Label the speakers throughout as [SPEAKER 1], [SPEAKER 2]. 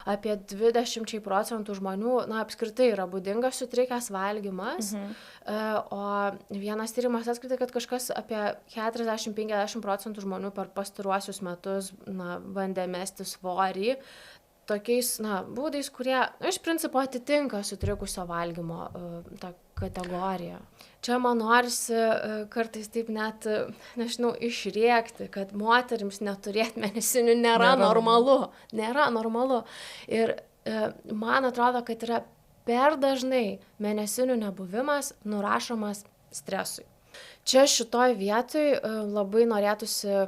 [SPEAKER 1] apie 20% žmonių, apskritai yra būdingas sutrikęs valgymas, o vienas tyrimas atskritai, kad kažkas apie 40-50% žmonių per pastaruosius metus bandė mesti svorį tokiais būdais, kurie iš principo atitinka sutrikusio valgymo tą kategoriją. Čia man norisi kartais taip net, nežinau, išrėkti, kad moterims neturėti mėnesinių nėra normalu. Nėra normalu. Ir man atrodo, kad yra per dažnai mėnesinių nebuvimas nurašomas stresui. Čia šitoj vietoj labai norėtųsi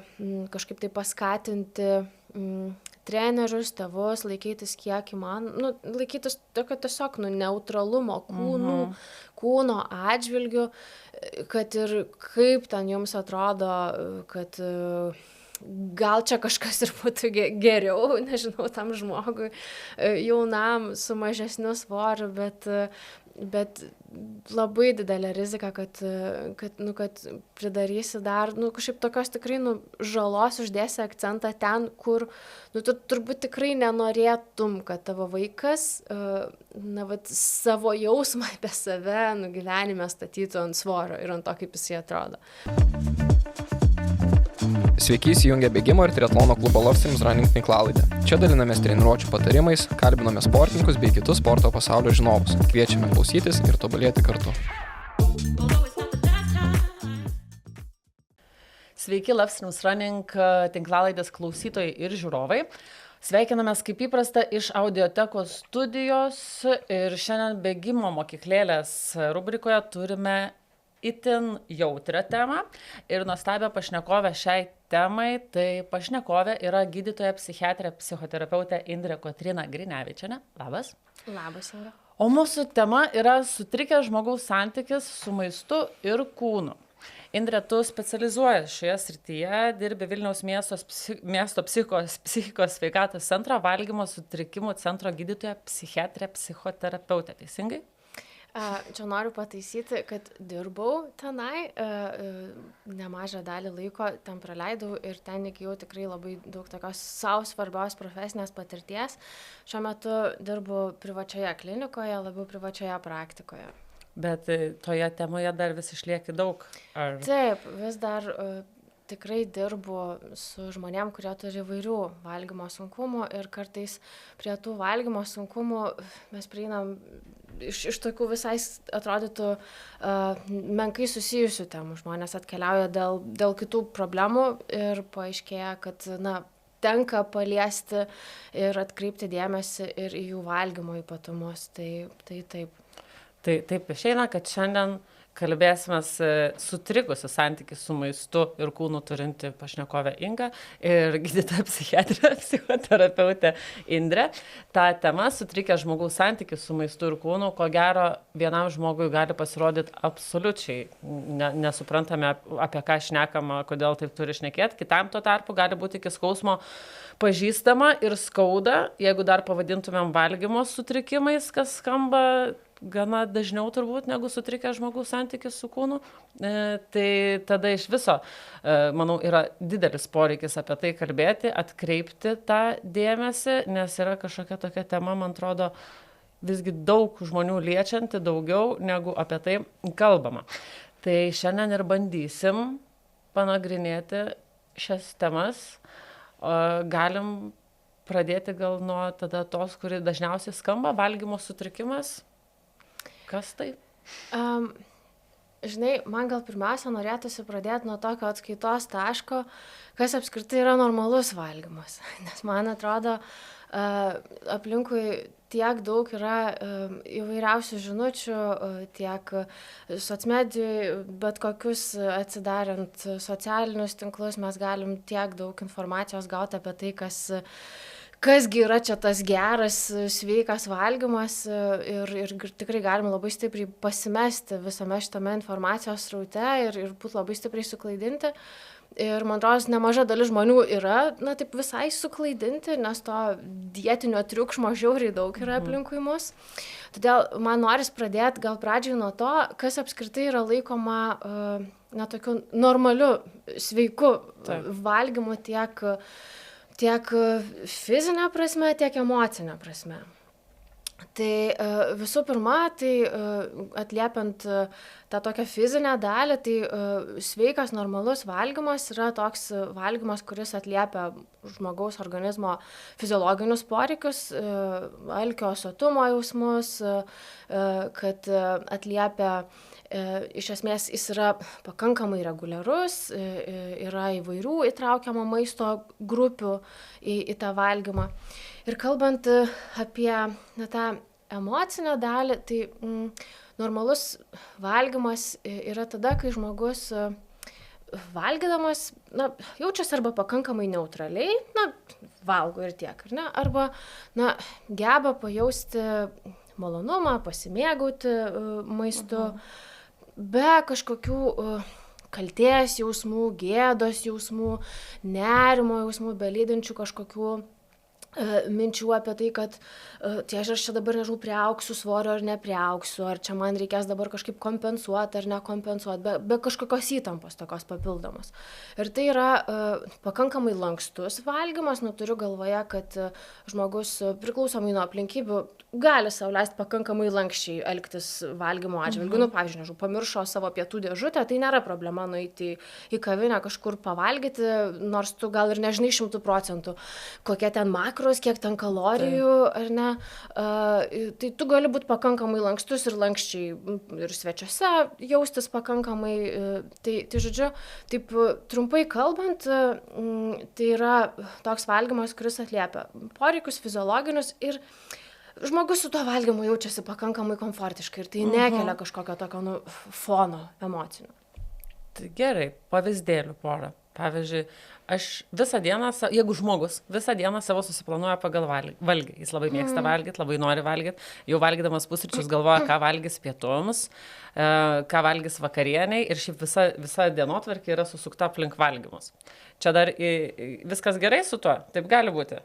[SPEAKER 1] kažkaip tai paskatinti trenerius, tėvus, laikytis kiek įmanoma, laikytis tokio tiesiog neutralumo kūno atžvilgių, kad ir kaip ten jums atrodo, kad gal čia kažkas ir būtų geriau, nežinau, tam žmogui jaunam su mažesniu svoriu, bet labai didelė rizika, kad pridarysi dar, kažkaip tokios tikrai, žalos uždėsi akcentą ten, kur, tu turbūt tikrai nenorėtum, kad tavo vaikas, savo jausmą apie save, gyvenime statytų ant svorio ir ant to, kaip jisai atrodo.
[SPEAKER 2] Sveiki, įsijungę bėgimo ir triatlono klubo Love Streams Running tinklalaidę. Čia dalinamės treniruočių patarimais, kalbiname sportininkus bei kitus sporto pasaulio žinovus. Kviečiame klausytis ir tobulėti kartu.
[SPEAKER 3] Sveiki, Love Streams Running tinklalaidės klausytojai ir žiūrovai. Sveikinamės kaip įprasta iš Audiotekos studijos ir šiandien bėgimo mokyklėlės rubrikoje turime itin jautrią temą ir nuostabią pašnekovę šiai temai. Tai pašnekovė yra gydytoja psichiatrė, psichoterapeutė Indrė Kotryna Grinevičienė. Labas.
[SPEAKER 1] Labas, Inga.
[SPEAKER 3] O mūsų tema yra sutrikęs žmogaus santykis su maistu ir kūnu. Indrė, tu specializuojas šioje srityje, dirbi Vilniaus miesto psichikos sveikatos centro valgymo sutrikimų centro gydytoja psichiatrė, psichoterapeutė. Teisingai?
[SPEAKER 1] Čia noriu pataisyti, kad dirbau tenai, nemažą dalį laiko ten praleidau ir ten įgijau tikrai labai daug tokios savo svarbios profesinės patirties. Šiuo metu dirbu privačioje klinikoje, labiau privačioje praktikoje.
[SPEAKER 3] Bet toje temoje dar vis išlieki daug? Ar...
[SPEAKER 1] Taip, vis dar tikrai dirbu su žmonėm, kurie turi įvairių valgymo sunkumų ir kartais prie tų valgymo sunkumų mes prieinam iš tokių visai atrodytų menkai susijusių temų. Žmonės atkeliauja dėl kitų problemų ir paaiškėja, kad tenka paliesti ir atkreipti dėmesį ir į jų valgymo ypatumus. Tai taip.
[SPEAKER 3] Tai taip išeina, kad šiandien kalbėsimės sutrikusi santykį su maistu ir kūnu turinti pašnekovė Inga ir gydytoja psichiatrė, psichoterapeutė Indrė. Ta tema sutrikęs žmogaus santykis su maistu ir kūnu, ko gero vienam žmogui gali pasirodyti absoliučiai nesuprantame, apie ką šnekama, kodėl taip turi šnekėti. Kitam tuo tarpu gali būti iki skausmo pažįstama ir skauda, jeigu dar pavadintumėm valgymo sutrikimais, kas skamba gana dažniau turbūt negu sutrikęs žmogaus santykis su kūnu, tai tada iš viso, manau, yra didelis poreikis apie tai kalbėti, atkreipti tą dėmesį, nes yra kažkokia tokia tema, man atrodo, visgi daug žmonių liečianti daugiau negu apie tai kalbama. Tai šiandien ir bandysim panagrinėti šias temas. Galim pradėti gal nuo tada tos, kuri dažniausiai skamba, valgymo sutrikimas. Kas tai?
[SPEAKER 1] Žinai, man gal pirmiausia norėtųsi pradėti nuo tokio atskaitos taško, kas apskritai yra normalus valgymas. Nes man atrodo, aplinkui tiek daug yra įvairiausių žinučių, tiek socmedijų, bet kokius atsidarant socialinius tinklus mes galim tiek daug informacijos gauti apie tai, kasgi yra čia tas geras, sveikas valgymas ir tikrai galime labai stipriai pasimesti visame šitame informacijos sraute ir būti labai stipriai suklaidinti. Ir man atrodo, nemaža dalis žmonių yra, taip visai suklaidinti, nes to dietinio triukšmo žiauriai daug yra aplinkui mus. Todėl man noris pradėti gal pradžiai nuo to, kas apskritai yra laikoma tokiu normaliu, sveiku valgymu tiek tiek fizinė prasme, tiek emocinė prasme. Tai visų pirma, tai atliepiant tą tokią fizinę dalį, tai sveikas, normalus valgymas yra toks valgymas, kuris atliepia žmogaus organizmo fiziologinius poreikius, alkio, sotumo jausmus, kad atliepia, iš esmės jis yra pakankamai reguliarus, yra įvairių įtraukiamo maisto grupių į tą valgymą. Ir kalbant apie tą emocinę dalį, tai normalus valgymas yra tada, kai žmogus valgydamas jaučiasi arba pakankamai neutraliai, valgo ir tiek, ar ne? Arba geba pajausti malonumą, pasimėgauti maistu, be kažkokių kaltės jausmų, gėdos jausmų, nerimo jausmų, be lydinčių kažkokių minčių apie tai, kad tai aš čia dabar, nežinau, priaugsiu svorio ar nepriaugsiu, ar čia man reikės dabar kažkaip kompensuoti ar nekompensuoti, be kažkokios įtampos tokios papildomos. Ir tai yra pakankamai lankstus valgymas, turiu galvoje, kad žmogus priklausomai nuo aplinkybių gali sau leisti pakankamai lankščiai elgtis valgymo atžvilgiu. Pavyzdžiui, nežinau, pamiršo savo pietų dėžutę, tai nėra problema nueiti į kavinę kažkur pavalgyti, nors tu gal ir nežinai 100%, kokie ten makros, kiek ten kalorijų, ar ne. Tai tu gali būti pakankamai lankstus ir lankščiai ir svečiuose jaustis pakankamai. Tai žodžiu, taip trumpai kalbant, tai yra toks valgymas, kuris atliepia poreikius fiziologinius ir žmogus su tuo valgymu jaučiasi pakankamai komfortiškai ir tai nekelia kažkokio tokio fono emocinio.
[SPEAKER 3] Tai gerai, pavyzdėlių porą. Pavyzdžiui, aš visą dieną, jeigu žmogus visą dieną savo susiplanuoja pagal valgį, jis labai mėgsta valgyti, labai nori valgyti, jau valgydamas pusryčius galvoja, ką valgys pietums, ką valgys vakarieniai ir šiaip visa dienotvarkė yra susukta aplink valgymus. Čia dar viskas gerai su tuo? Taip gali būti?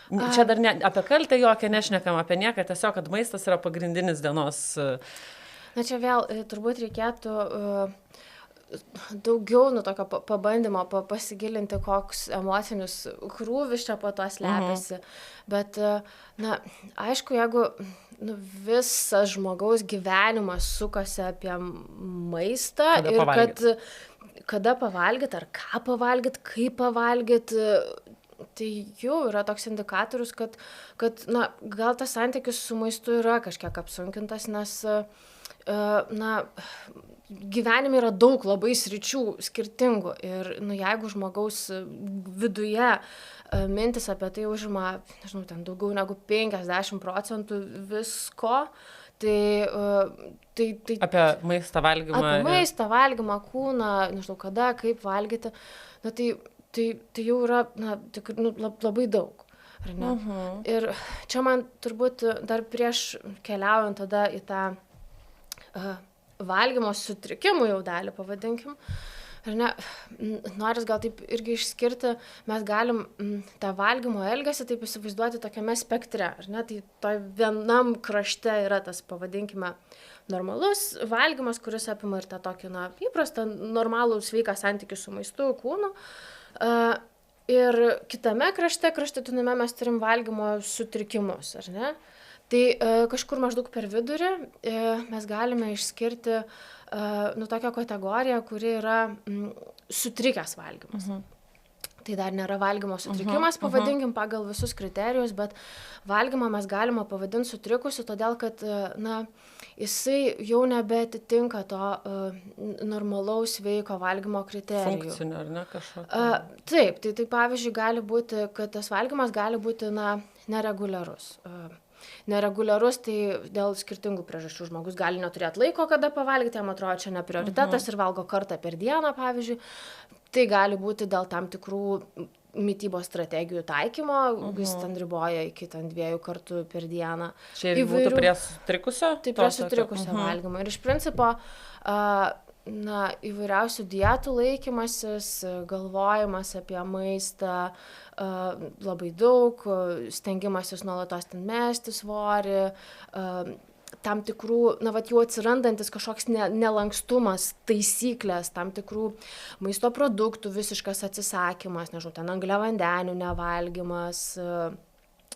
[SPEAKER 3] Čia dar apie kaltę jokią nešnekam, apie nieką, tiesiog, kad maistas yra pagrindinis dienos.
[SPEAKER 1] Čia vėl turbūt reikėtų daugiau tokio pabandymo pasigilinti, koks emocinis krūvis čia po to slepiasi. Bet, aišku, jeigu visas žmogaus gyvenimas sukasi apie maistą ir kad kada pavalgyti, ar ką pavalgyti, kaip pavalgyti, tai jau yra toks indikatorius, kad gal tas santykis su maistu yra kažkiek apsunkintas, nes gyvenime yra daug labai sričių skirtingų ir jeigu žmogaus viduje mintis apie tai užima, nežinau, ten daugiau negu 50% visko, tai
[SPEAKER 3] apie maistą valgymą.
[SPEAKER 1] Apie maistą, valgymą, kūną, nežinau kada, kaip valgyti, tai jau yra labai daug, ar ne? Ir čia man turbūt dar prieš keliaujant tada į tą valgymo sutrikimų jau dalį, pavadinkim, ar ne, noris gal taip irgi išskirti, mes galim tą valgymo elgesį taip įsivaizduoti tokiame spektre, ar ne, tai to vienam krašte yra tas, pavadinkime, normalus valgymas, kuris apima ir tą tokį, įprastą, normalų, sveiką santykį su maistu, kūnu. Ir kitame kraštutinėme mes turim valgymo sutrikimus, ar ne? Tai kažkur maždaug per vidurį mes galime išskirti tokią kategoriją, kuri yra sutrikęs valgymas. Tai dar nėra valgymo sutrikimas, pavadinkim pagal visus kriterijus, bet valgymą mes galime pavadinti sutrikusiu, todėl kad jisai jau nebeatitinka to normalaus sveiko valgymo kriterijų.
[SPEAKER 3] Funkcinio, ar ne, kažkokio?
[SPEAKER 1] Taip, tai pavyzdžiui gali būti, kad tas valgymas gali būti nereguliarus. Nereguliarus, tai dėl skirtingų priežasčių žmogus gali neturėti laiko, kada pavalgyti, jam atrodo, čia ne prioritetas ir valgo kartą per dieną, pavyzdžiui. Tai gali būti dėl tam tikrų mitybos strategijų taikymo, jis ten riboja iki 2 kartų per dieną.
[SPEAKER 3] Čia ir būtų prie sutrikusio?
[SPEAKER 1] Tai prie sutrikusio valgymo. Ir iš principo, įvairiausių dietų laikymasis, galvojimas apie maistą, labai daug, stengimasis nuolatos ten mesti svorį, tam tikrų, jau atsirandantis kažkoks nelankstumas, taisyklės, tam tikrų maisto produktų visiškas atsisakymas, nežinau, ten angliavandenių nevalgymas,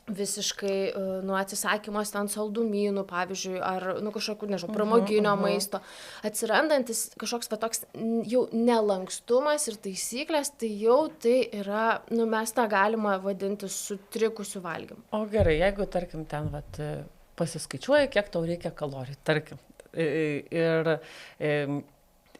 [SPEAKER 1] visiškai atsisakymas ten saldumynų, pavyzdžiui, ar kažkokių, nežinau, pramoginio maisto. Atsirandantis kažkoks toks jau nelankstumas ir taisyklės, tai jau tai yra, mes tą galima vadinti sutrikusiu valgymu.
[SPEAKER 3] O gerai, jeigu, tarkim, ten pasiskaičiuoji, kiek tau reikia kalorijų, tarkim, ir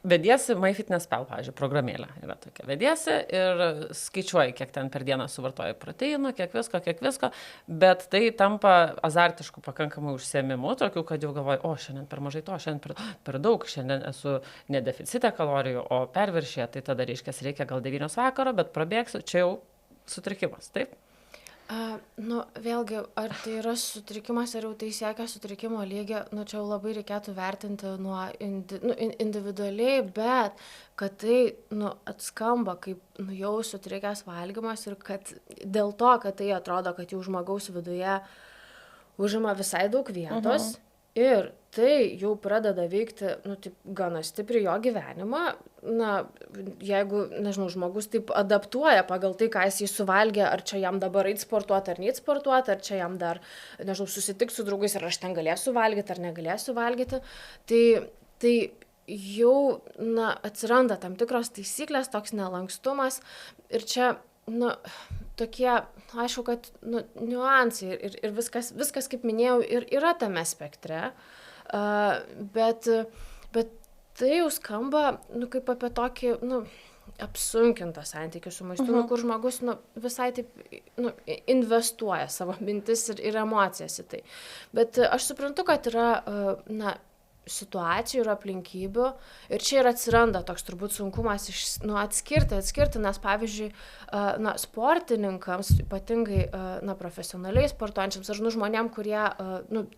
[SPEAKER 3] vediesi MyFitnessPal, pavyzdžiui, programėlė yra tokia, vediesi ir skaičiuoji, kiek ten per dieną suvartoji proteinų, kiek visko, bet tai tampa azartišku pakankamai užsiėmimu, tokiu, kad jau galvoji, šiandien per mažai to, šiandien per daug, šiandien esu ne deficite kalorijų, o perviršyje, tai tada reikia gal 9 vakaro, bet prabėgsiu, čia jau sutrikimas, taip?
[SPEAKER 1] Vėlgi, ar tai yra sutrikimas, ar jau tai siekia sutrikimo lygį, čia jau labai reikėtų vertinti individualiai, bet kad tai atskamba kaip jau sutrikęs valgymas ir kad dėl to, kad tai atrodo, kad jau žmogaus viduje užima visai daug vietos ir tai jau pradeda veikti taip, gana stipriai jo gyvenimą, jeigu, nežinau, žmogus taip adaptuoja pagal tai, ką jis suvalgė, ar čia jam dabar eit sportuoti ar neit sportuoti, ar čia jam dar, nežinau, susitikti su draugais, ar aš ten galėsiu valgyti ar negalėsiu valgyti, tai jau atsiranda tam tikros taisyklės, toks nelankstumas ir čia tokie, aišku, kad niuansai ir viskas, kaip minėjau, ir yra tame spektre, bet tai jau skamba kaip apie tokį apsunkintą santykį su maistu, kur žmogus visai taip investuoja savo mintis ir emocijas į tai. Bet aš suprantu, kad yra situacijų ir aplinkybių ir čia ir atsiranda toks turbūt sunkumas atskirti, nes pavyzdžiui, sportininkams, ypatingai profesionaliai sportuojančiams ar žmonėm, kurie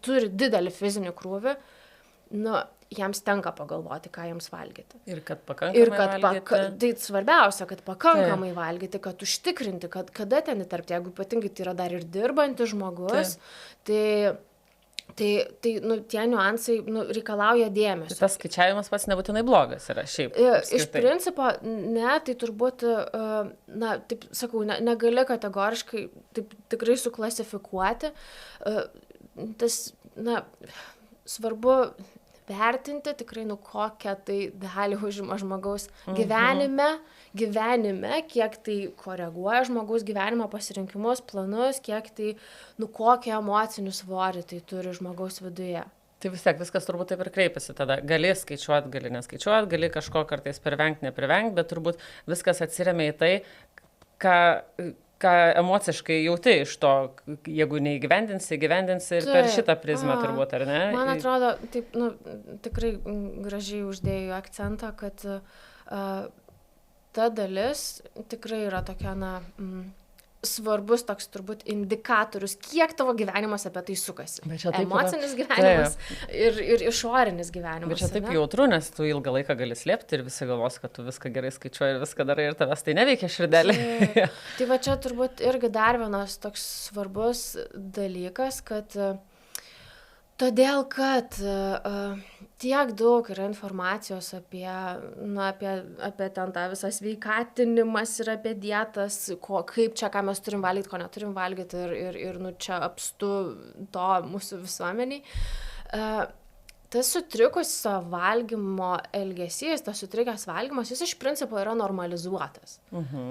[SPEAKER 1] turi didelį fizinį krūvį, jiems tenka pagalvoti, ką jiems valgyti.
[SPEAKER 3] Ir kad pakankamai valgyti.
[SPEAKER 1] Tai svarbiausia, kad pakankamai valgyti, kad užtikrinti, kad kada ten įtarpti, jeigu ypatingai tai yra dar ir dirbantis žmogus, tai tie niuansai reikalauja dėmesio.
[SPEAKER 3] Tas skaičiavimas pats nebūtinai blogas yra šiaip.
[SPEAKER 1] Iš principo, tai turbūt, taip sakau, negali kategoriškai taip tikrai suklasifikuoti. Tas, svarbu vertinti tikrai, kokią tai dalį užima žmogaus gyvenime, kiek tai koreguoja žmogaus gyvenimo pasirinkimus, planus, kiek tai, kokį emocinį svorį tai turi žmogaus viduje.
[SPEAKER 3] Tai vis tiek viskas turbūt taip ir kreipiasi tada. Gali skaičiuoti, gali neskaičiuoti, gali kažko kartais privengti, neprivengti, bet turbūt viskas atsiremia į tai, ką emociškai jauti iš to, jeigu neįgyvendinsi ir per šitą prizmę turbūt, ar ne?
[SPEAKER 1] Man atrodo, taip, tikrai gražiai uždėjau akcentą, kad ta dalis tikrai yra tokia, svarbus toks turbūt indikatorius, kiek tavo gyvenimas apie tai sukasi. Emocinis gyvenimas ir išorinis gyvenimas.
[SPEAKER 3] Bet čia taip jautru, nes tu ilgą laiką gali slėpti ir visi galvos, kad tu viską gerai skaičiuoji ir viską darai ir tavęs tai neveikia širdelė.
[SPEAKER 1] Tai va čia turbūt irgi dar vienas toks svarbus dalykas, kad todėl, kad tiek daug yra informacijos apie ten tą visą sveikatinimas ir apie dietas, kaip čia, ką mes turim valgyti, ko neturim valgyti ir čia apstu to mūsų visuomeniai. Tas sutrikusio valgymo elgesys, tas sutrikęs valgymas, jis iš principo yra normalizuotas.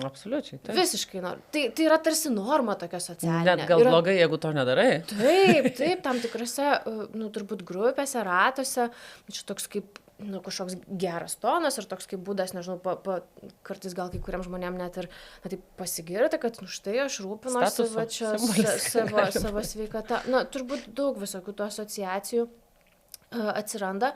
[SPEAKER 3] Absoliučiai. Taip.
[SPEAKER 1] Visiškai. Tai yra tarsi norma tokia socialinė.
[SPEAKER 3] Net gal blogai, jeigu to nedarai.
[SPEAKER 1] Taip, tam tikrose, turbūt grupėse, ratuose, čia toks kaip kažkoks geras tonas ir toks kaip būdas, nežinau, kartais gal kai kuriam žmonėm net ir taip pasigirti, kad štai aš rūpinuosi savo sveikata. Turbūt daug visokių tų asociacijų atsiranda,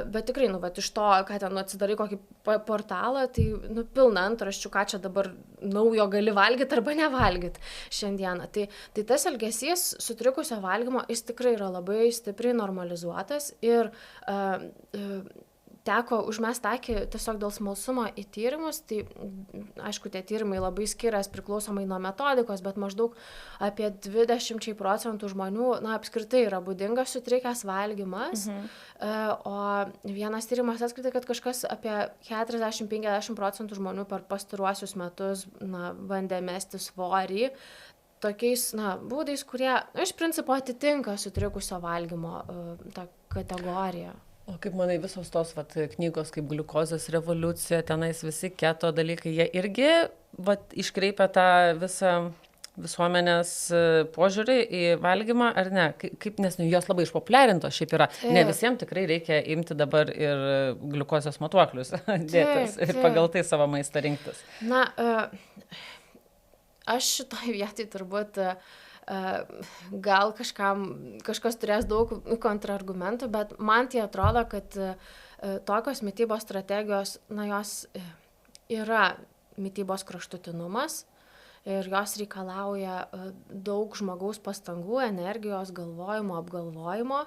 [SPEAKER 1] bet tikrai, iš to, ką ten atsidarai kokį portalą, tai pilna antraščių, ką čia dabar naujo gali valgyti arba nevalgyti šiandieną. Tai tas elgesys sutrikusio valgymo, jis tikrai yra labai stipriai normalizuotas ir teko užmest akį tiesiog dėl smalsumo į tyrimus, tai aišku, tie tyrimai labai skiriasi priklausomai nuo metodikos, bet maždaug apie 20% žmonių, apskritai yra būdingas sutrikęs valgymas, o vienas tyrimas atskleidė, kad kažkas apie 40-50% žmonių per pastaruosius metus bandė mesti svorį tokiais būdais, kurie iš principo atitinka sutrikusio valgymo tą kategoriją.
[SPEAKER 3] O kaip manai, visos tos knygos kaip gliukozės revoliucija, tenais visi keto dalykai, jie irgi iškreipia tą visą visuomenės požiūrį į valgymą, ar ne? Nes jos labai išpopuliarintos šiaip yra. Ne visiems tikrai reikia imti dabar ir gliukozės matuoklius dėtis ir pagal tai savo maistą rinktis.
[SPEAKER 1] Aš šitoj vietoj turbūt gal kažkas turės daug kontrargumentų, bet man tai atrodo, kad tokios mitybos strategijos, jos yra mitybos kraštutinumas ir jos reikalauja daug žmogaus pastangų, energijos, galvojimo, apgalvojimo.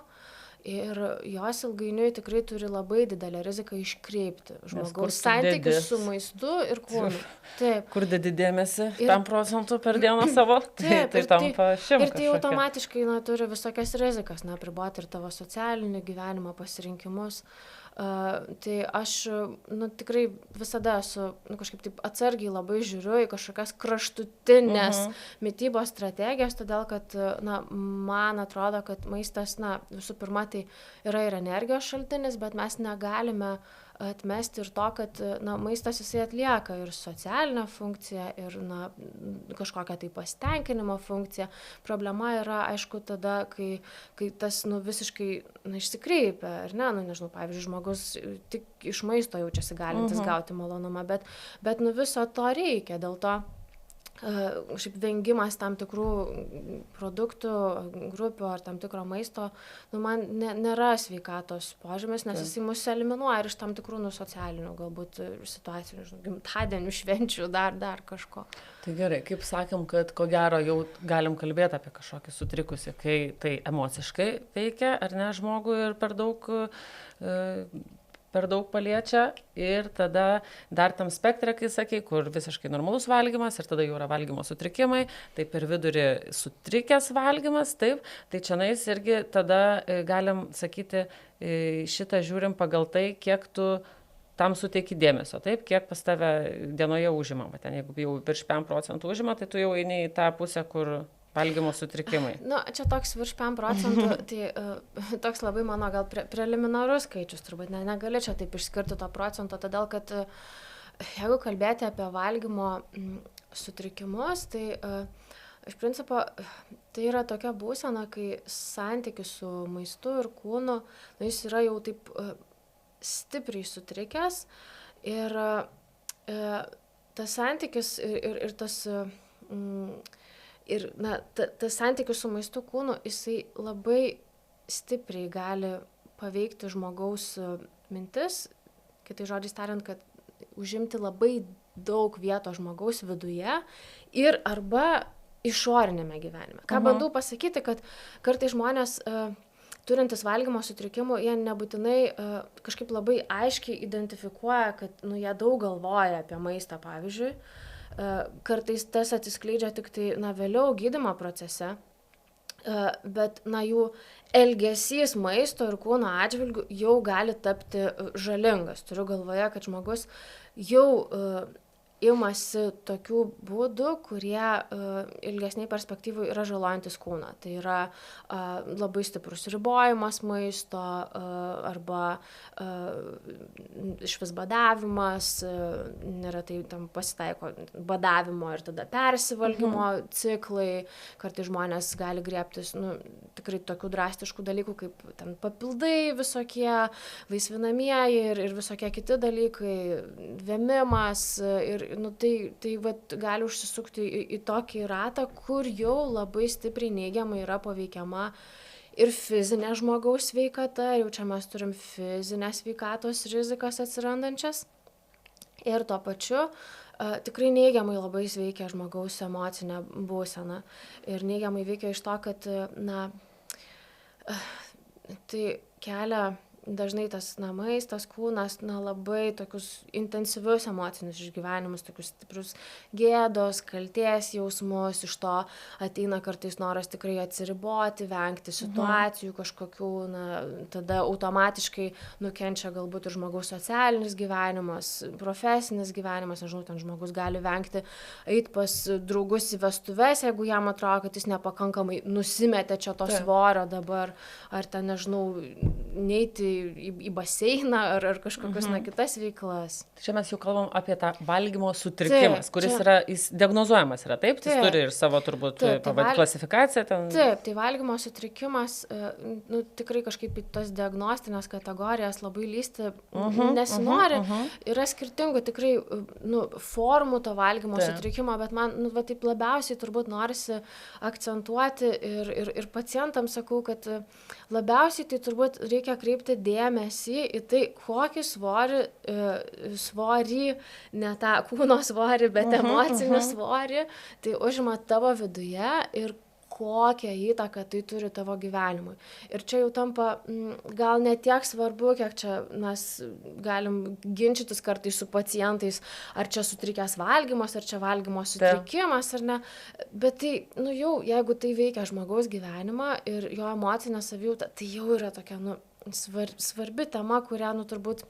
[SPEAKER 1] Ir jos ilgainiui tikrai turi labai didelę riziką iškreipti žmogaus santykius su maistu ir kūnu. Taip.
[SPEAKER 3] Kur dedi dėmesį 5% per dieną savo, tai tampa 100.
[SPEAKER 1] Ir tai automatiškai turi visokias rizikas, apriboti ir tavo socialinį gyvenimą, pasirinkimus. Tai aš tikrai visada esu kažkaip taip atsargiai labai žiūriu į kažkokias kraštutinės mitybos strategijas, todėl kad man atrodo, kad maistas, visų pirma, tai yra ir energijos šaltinis, bet mes negalime atmesti ir to, kad maistas jisai atlieka ir socialinę funkciją, ir kažkokią tai pasitenkinimo funkciją. Problema yra, aišku, tada, kai tas visiškai išsikreipia, ar ne, nežinau, pavyzdžiui, žmogus tik iš maisto jaučiasi galintis gauti malonumą, bet viso to reikia, dėl to šiaip vengimas tam tikrų produktų, grupių ar tam tikro maisto, man nėra sveikatos požymis, nes jisai mus eliminuoja ir iš tam tikrų socialinių galbūt situacijų, gimtadienių, švenčių, dar kažko.
[SPEAKER 3] Tai gerai, kaip sakėm, kad ko gero jau galim kalbėti apie kažkokį sutrikusį, kai tai emociškai veikia, ar ne, žmogų ir per daug paliečia ir tada dar tam spektre, kai sakai, kur visiškai normalus valgymas ir tada jau yra valgymo sutrikimai, tai per vidurį sutrikęs valgymas, taip, tai čianais irgi tada galim sakyti, šitą žiūrim pagal tai, kiek tu tam suteiki dėmesio, taip, kiek pas tave dienoje užima, ten jeigu jau virš 5% užima, tai tu jau eini į tą pusę, kur valgymo sutrikimai.
[SPEAKER 1] Čia toks virš 5%, tai toks labai mano gal preliminarus skaičius, turbūt negali čia taip išskirti to procento, todėl kad jeigu kalbėti apie valgymo sutrikimus, tai iš principo tai yra tokia būsena, kai santykis su maistu ir kūnu, jis yra jau taip stipriai sutrikęs ir tas santykis ir tas ir tas santykis su maistu kūnu, jisai labai stipriai gali paveikti žmogaus mintis, kitai žodžiais tariant, kad užimti labai daug vietos žmogaus viduje ir arba išorinėme gyvenime. Ką bandau pasakyti, kad kartais žmonės turintis valgymo sutrikimų, jie nebūtinai kažkaip labai aiškiai identifikuoja, kad jie daug galvoja apie maistą, pavyzdžiui. Kartais tas atsiskleidžia tik tai vėliau gydymo procese, bet jų elgesys maisto ir kūno atžvilgių jau gali tapti žalingas. Turiu galvoje, kad žmogus jau imasi tokių būdų, kurie ilgesniai perspektyvai yra žalojantis kūną. Tai yra labai stiprus ribojimas maisto arba išvis badavimas, neretai tam pasitaiko badavimo ir tada persivalgymo ciklai, kartais žmonės gali griebtis tikrai tokių drastiškų dalykų, kaip ten papildai visokie, laisvinamieji ir visokie kiti dalykai, vėmimas ir tai gali užsisukti į tokį ratą, kur jau labai stipriai neigiamai yra paveikiama ir fizinė žmogaus sveikata, jau čia mes turim fizinės sveikatos rizikas atsirandančias. Ir tuo pačiu tikrai neigiamai labai veikia žmogaus emocinę būseną. Ir neigiamai veikia iš to, kad tai kelia dažnai tas maistas, kūnas, labai tokius intensyvius emocinius išgyvenimus, tokius stiprius gėdos, kaltės jausmus, iš to ateina kartais noras tikrai atsiriboti, vengti situacijų kažkokių, tada automatiškai nukenčia galbūt ir žmogaus socialinis gyvenimas, profesinis gyvenimas, nežinau, ten žmogus gali vengti eiti pas draugus į vestuves, jeigu jam atrodo, kad jis nepakankamai nusimetė čia to svorio dabar, ar ten, nežinau, neiti į baseiną ar kažkokias kitas veiklas.
[SPEAKER 3] Čia mes jau kalbam apie tą valgymo sutrikimas, kuris yra, jis diagnozuojamas yra, taip? Jis turi ir savo turbūt klasifikaciją ten.
[SPEAKER 1] Taip, tai valgymo sutrikimas, tikrai kažkaip į tas diagnostinės kategorijas labai lysti nesinori. Yra skirtingų tikrai formų to valgymo sutrikimo, bet man taip labiausiai turbūt norisi akcentuoti ir pacientams sakau, kad labiausiai tai turbūt reikia kreipti dėmesį į tai, kokį svorį, ne tą kūno svorį, bet emocinį svorį, tai užima tavo viduje ir kokią įtaką tai turi tavo gyvenimui. Ir čia jau tampa gal ne tiek svarbu, kiek čia mes galim ginčytis kartais su pacientais, ar čia sutrikęs valgymas, ar čia valgymo sutrikimas, ar ne. Bet tai, jau, jeigu tai veikia žmogaus gyvenimą ir jo emocinę savijautą, tai jau yra tokia, svarbi tema, kurią, turbūt,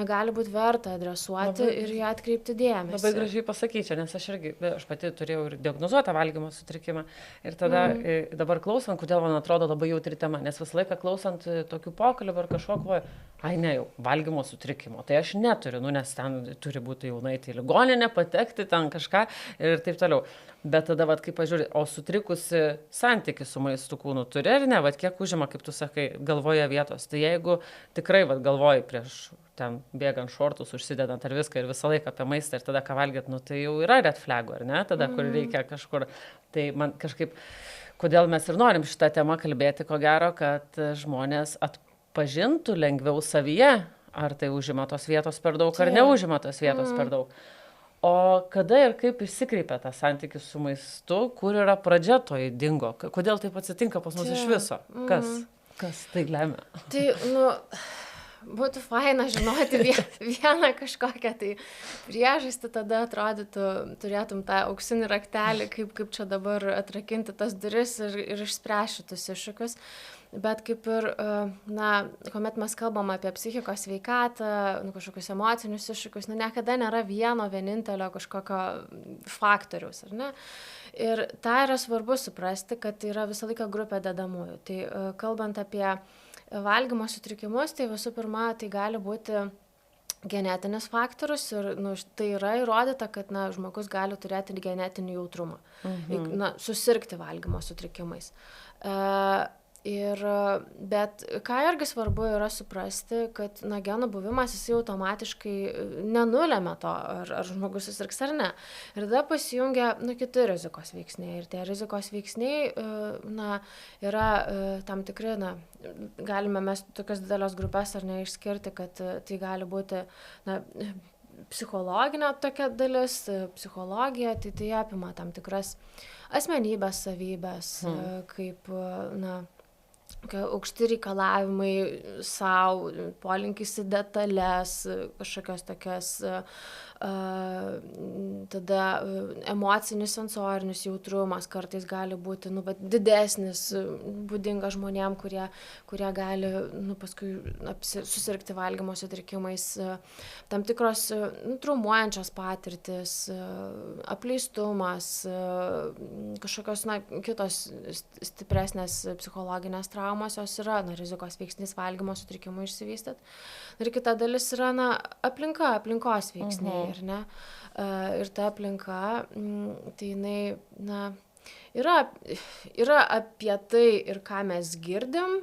[SPEAKER 1] gali būti verta adresuoti ir ją atkreipti dėmesį.
[SPEAKER 3] Labai gražiai pasakyčiau, nes aš pati turėjau ir diagnozuotą valgymo sutrikimą. Ir tada dabar klausant, kodėl man atrodo labai jautri tema, nes visą laiką klausant tokių pokalbių ar kažko, jau, valgymo sutrikimo, tai aš neturiu, nes ten turi būti jau nueiti į ligoninę, patekti ten kažką ir taip toliau. Bet tada, kai pažiūrė, o sutrikusi santykį su maistu kūnu turi ar ne, kiek užima, kaip tu sakai, galvoje vietos. Tai jeigu tikrai galvoji prieš ten bėgant šortus, užsidedant ar viską ir visą laiką apie maistą ir tada ką valgyt, tai jau yra red flagų, ar ne, tada kur reikia kažkur. Tai man kažkaip, kodėl mes ir norim šitą temą kalbėti, ko gero, kad žmonės atpažintų lengviau savyje, ar tai užima tos vietos per daug, ar neužima tos vietos per daug. O kada ir kaip išsikreipia tas santykis su maistu, kur yra pradžia to įdingo? Kodėl taip atsitinka pas mus iš viso? Kas tai lemia?
[SPEAKER 1] Tai, būtų faina žinoti vieną kažkokią tai priežastį, tada atrodytų, turėtum tą auksinį raktelį, kaip čia dabar atrakinti tas duris ir išspręsti šitus iššūkius. Bet kaip ir, kuomet mes kalbam apie psichikos sveikatą, kažkokius emocinius iššūkius, niekada nėra vieno vienintelio kažkokio faktoriaus, ar ne? Ir tą yra svarbu suprasti, kad tai yra visą laiką grupė dedamųjų. Tai kalbant apie valgymo sutrikimus, tai visų pirma, tai gali būti genetinis faktorius ir tai yra įrodyta, kad žmogus gali turėti genetinį jautrumą, susirgti valgymo sutrikimais. Bet ką irgi svarbu yra suprasti, kad genų buvimas jis automatiškai nenulemia to, ar žmogus susirgs ar ne. Ir tada pasijungia kiti rizikos veiksniai. Ir tie rizikos veiksniai yra tam tikri, galime mes tokias didelės grupės ar ne išskirti, kad tai gali būti psichologinė tokia dalis, psichologija, tai apima tam tikras asmenybės savybės, kaip aukšti reikalavimai sau, polinkis į detalės, kažkokios tokias, tada emocinis, sensorinis jautrumas kartais gali būti didesnis, būdinga žmonėm, kurie gali paskui susirgti valgymo sutrikimais, tam tikros traumuojančios patirtis, apleistumas, kažkokios kitos stipresnės psichologinės traumos, jos yra rizikos veiksnys valgymo sutrikimui išsivystyti. Ir kita dalis yra aplinkos veiksniai, ar ne? Ir ta aplinka, tai jinai, yra apie tai ir ką mes girdim,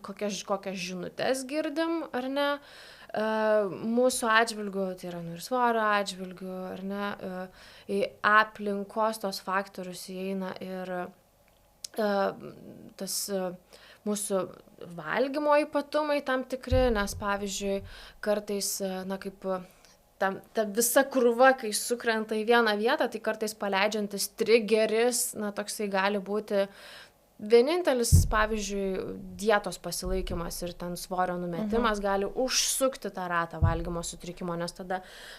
[SPEAKER 1] kokias žinutes girdim, ar ne? Mūsų atžvilgių, tai yra ir svorio atžvilgių, ar ne? Į aplinkos tos faktorius įeina ir tas mūsų valgymo ypatumai tam tikri, nes pavyzdžiui, kartais, kaip ta visa krūva, kai sukrenta į vieną vietą, tai kartais paleidžiantis trigeris, toksai gali būti vienintelis, pavyzdžiui, dietos pasilaikymas ir ten svorio numetimas gali užsukti tą ratą valgymo sutrikimo, nes tada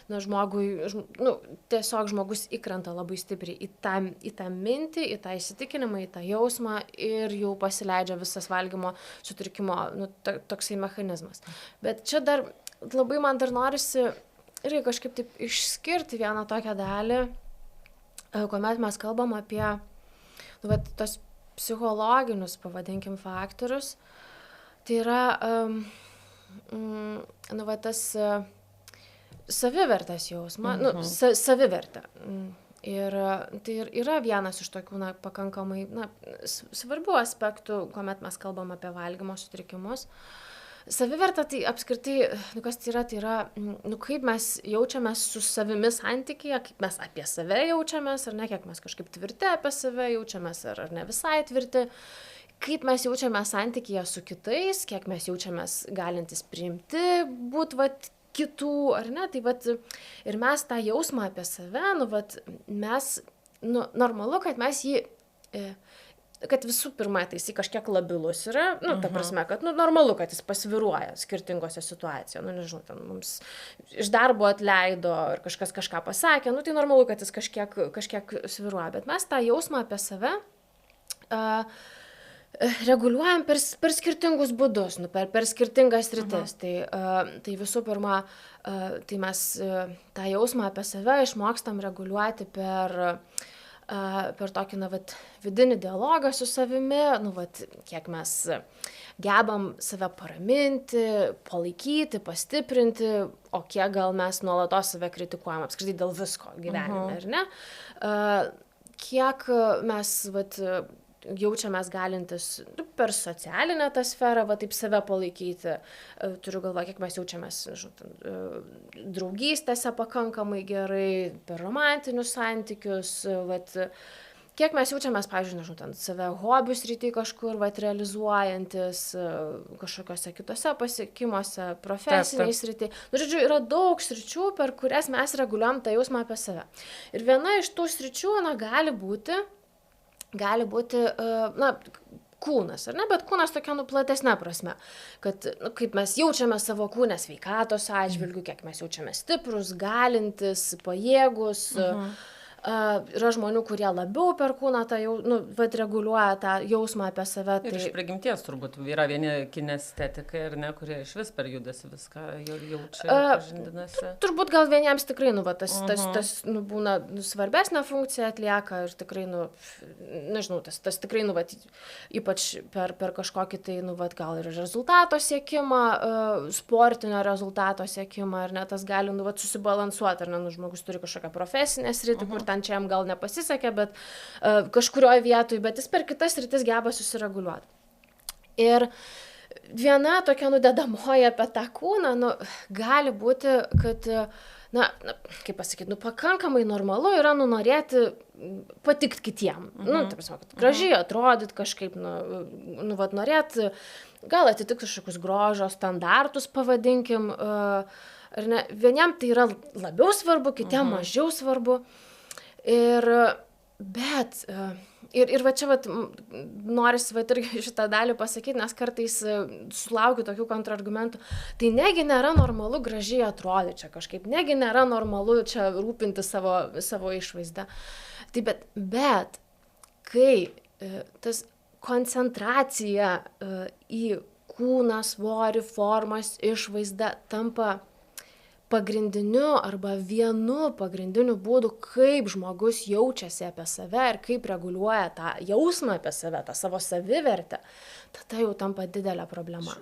[SPEAKER 1] tiesiog žmogus įkrenta labai stipriai į tą mintį, į tą įsitikinimą, į tą jausmą ir jau pasileidžia visas valgymo sutrikimo toksai mechanizmas. Bet čia dar labai man dar norisi irgi kažkaip taip išskirti vieną tokią dalį, kuomet mes kalbam apie tos psichologinius, pavadinkim, faktorius. Tai yra tas savivertės jausma, savivertė. Ir tai yra vienas iš tokių pakankamai svarbių aspektų, kuomet mes kalbam apie valgymo sutrikimus. Savivertė tai apskritai, kas tai yra, kaip mes jaučiamės su savimi santykyje, kaip mes apie save jaučiamės, ar ne, kiek mes kažkaip tvirti apie save jaučiamės, ar ne visai tvirti, kaip mes jaučiamės santykyje su kitais, kiek mes jaučiamės galintis priimti, kitų, ar ne, tai ir mes tą jausmą apie save, mes, normalu, kad mes jį... kad visų pirma, tai jis kažkiek labilus yra, ta prasme, kad normalu, kad jis pasviruoja skirtingose situacijose, nežinau, ten mums iš darbo atleido ir kažkas kažką pasakė, tai normalu, kad jis kažkiek sviruoja, bet mes tą jausmą apie save reguliuojam per skirtingus būdus, per skirtingas sritis. Tai visų pirma, tai mes tą jausmą apie save išmokstam reguliuoti per tokį, vidinį dialogą su savimi, kiek mes gebam save paraminti, palaikyti, pastiprinti, o kiek gal mes nuolatos save kritikuojam, apskritai dėl visko gyvenime, ar ne? Kiek mes, jaučiamės galintis per socialinę tą sferą, taip save palaikyti. Turiu galvą, kiek mes jaučiamės draugystėse pakankamai gerai, per romantinius santykius, kiek mes jaučiamės, pavyzdžiui, save hobių srity kažkur realizuojantis, kažkokiose kitose pasiekimuose, profesiniai srity. Žodžiu, yra daug sričių, per kurias mes reguliuojam tą jausmą apie save. Ir viena iš tų sričių, gali būti kūnas, ar ne, bet kūnas tokia platesnė prasme, kad kaip mes jaučiame savo kūne sveikatos atžvilgių, kiek mes jaučiame stiprus, galintis, pajėgus. Yra žmonių, kurie labiau per kūną reguliuoja tą jausmą apie save.
[SPEAKER 3] Ir iš prigimties turbūt yra vieni kinestetikai, ar ne, kurie iš vis per judesi viską jaučia, pažindinasi.
[SPEAKER 1] Turbūt gal vieniems tikrai tas būna svarbesnė funkcija atlieka ir tikrai, nežinau, tas tikrai, ypač per kažkokį tai, gal ir rezultato siekimą, sportinio rezultato siekimą, ar ne, tas gali, susibalansuoti, ar ne, žmogus turi kažkokią profesinę sritį, kur ten čia jam gal nepasisekė, bet kažkurioje vietoje, bet jis per kitas sritis geba susireguliuoti. Ir viena tokia dedamoji apie tą kūną, gali būti, kad, kaip pasakyti, pakankamai normalu yra norėti patikti kitiem. Tai prasme, kad gražiai atrodyt kažkaip, norėti, gal atitikti kažkokius grožio standartus, pavadinkim, ar ne, vieniem tai yra labiau svarbu, kitiem mažiau svarbu. Ir čia norisi irgi šitą dalį pasakyti, nes kartais sulaukiu tokių kontrargumentų. Tai negi nėra normalu gražiai atrodyti čia kažkaip, negi nėra normalu čia rūpinti savo išvaizdą. Tai bet kai tas koncentracija į kūną, svorį, formas, išvaizdą tampa pagrindiniu arba vienu pagrindiniu būdu, kaip žmogus jaučiasi apie save ir kaip reguliuoja tą jausmą apie save, tą savo savivertę, tada jau tampa didelė problema.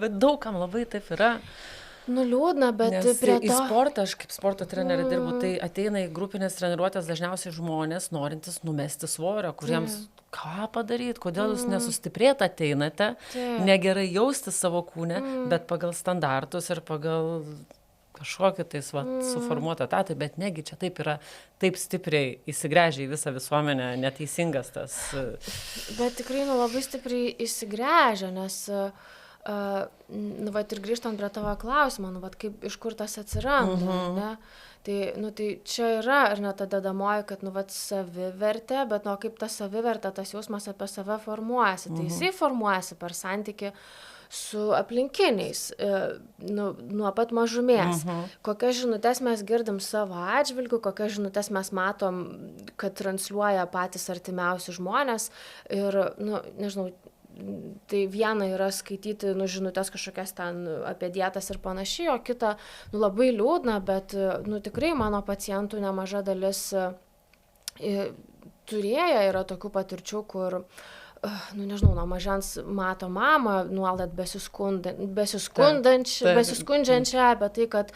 [SPEAKER 3] Bet daugam labai taip yra.
[SPEAKER 1] Liūdna, bet
[SPEAKER 3] nes
[SPEAKER 1] prie to...
[SPEAKER 3] Į sportą, aš kaip sporto trenerė dirbu, tai ateina į grupinės treniruotės dažniausiai žmonės, norintys numesti svorio, kuriems ką padaryti, kodėl jūs nesustiprėt ateinate, negerai jausti savo kūne, bet pagal standartus ir pagal kažkokį tai suformuotą etatą, bet negi čia taip yra, taip stipriai įsigręžia į visą visuomenę, neteisingas tas...
[SPEAKER 1] Bet tikrai labai stipriai įsigręžia, nes... ir grįžtant prie tavo klausimą, kaip iš kur tas atsiranda, ne? Tai čia yra, ar ne ta dedamoji, kad, savivertė, bet, kaip ta savivertė, tas jausmas apie save formuojasi. Tai jisai formuojasi per santykį su aplinkiniais, nuo pat mažumės. Kokias žinutes mes girdim savo atžvilgiu, kokias žinutes mes matom, kad transliuoja patys artimiausi žmonės. Ir, nežinau, tai viena yra skaityti, žinutes kažkokias ten apie dietas ir panašiai, o kita, labai liūdna, bet, tikrai mano pacientų nemaža dalis turėję yra tokių patirčių, kur nežinau, nuo mažens mato mamą nuolat besiskundžiančią apie tai, kad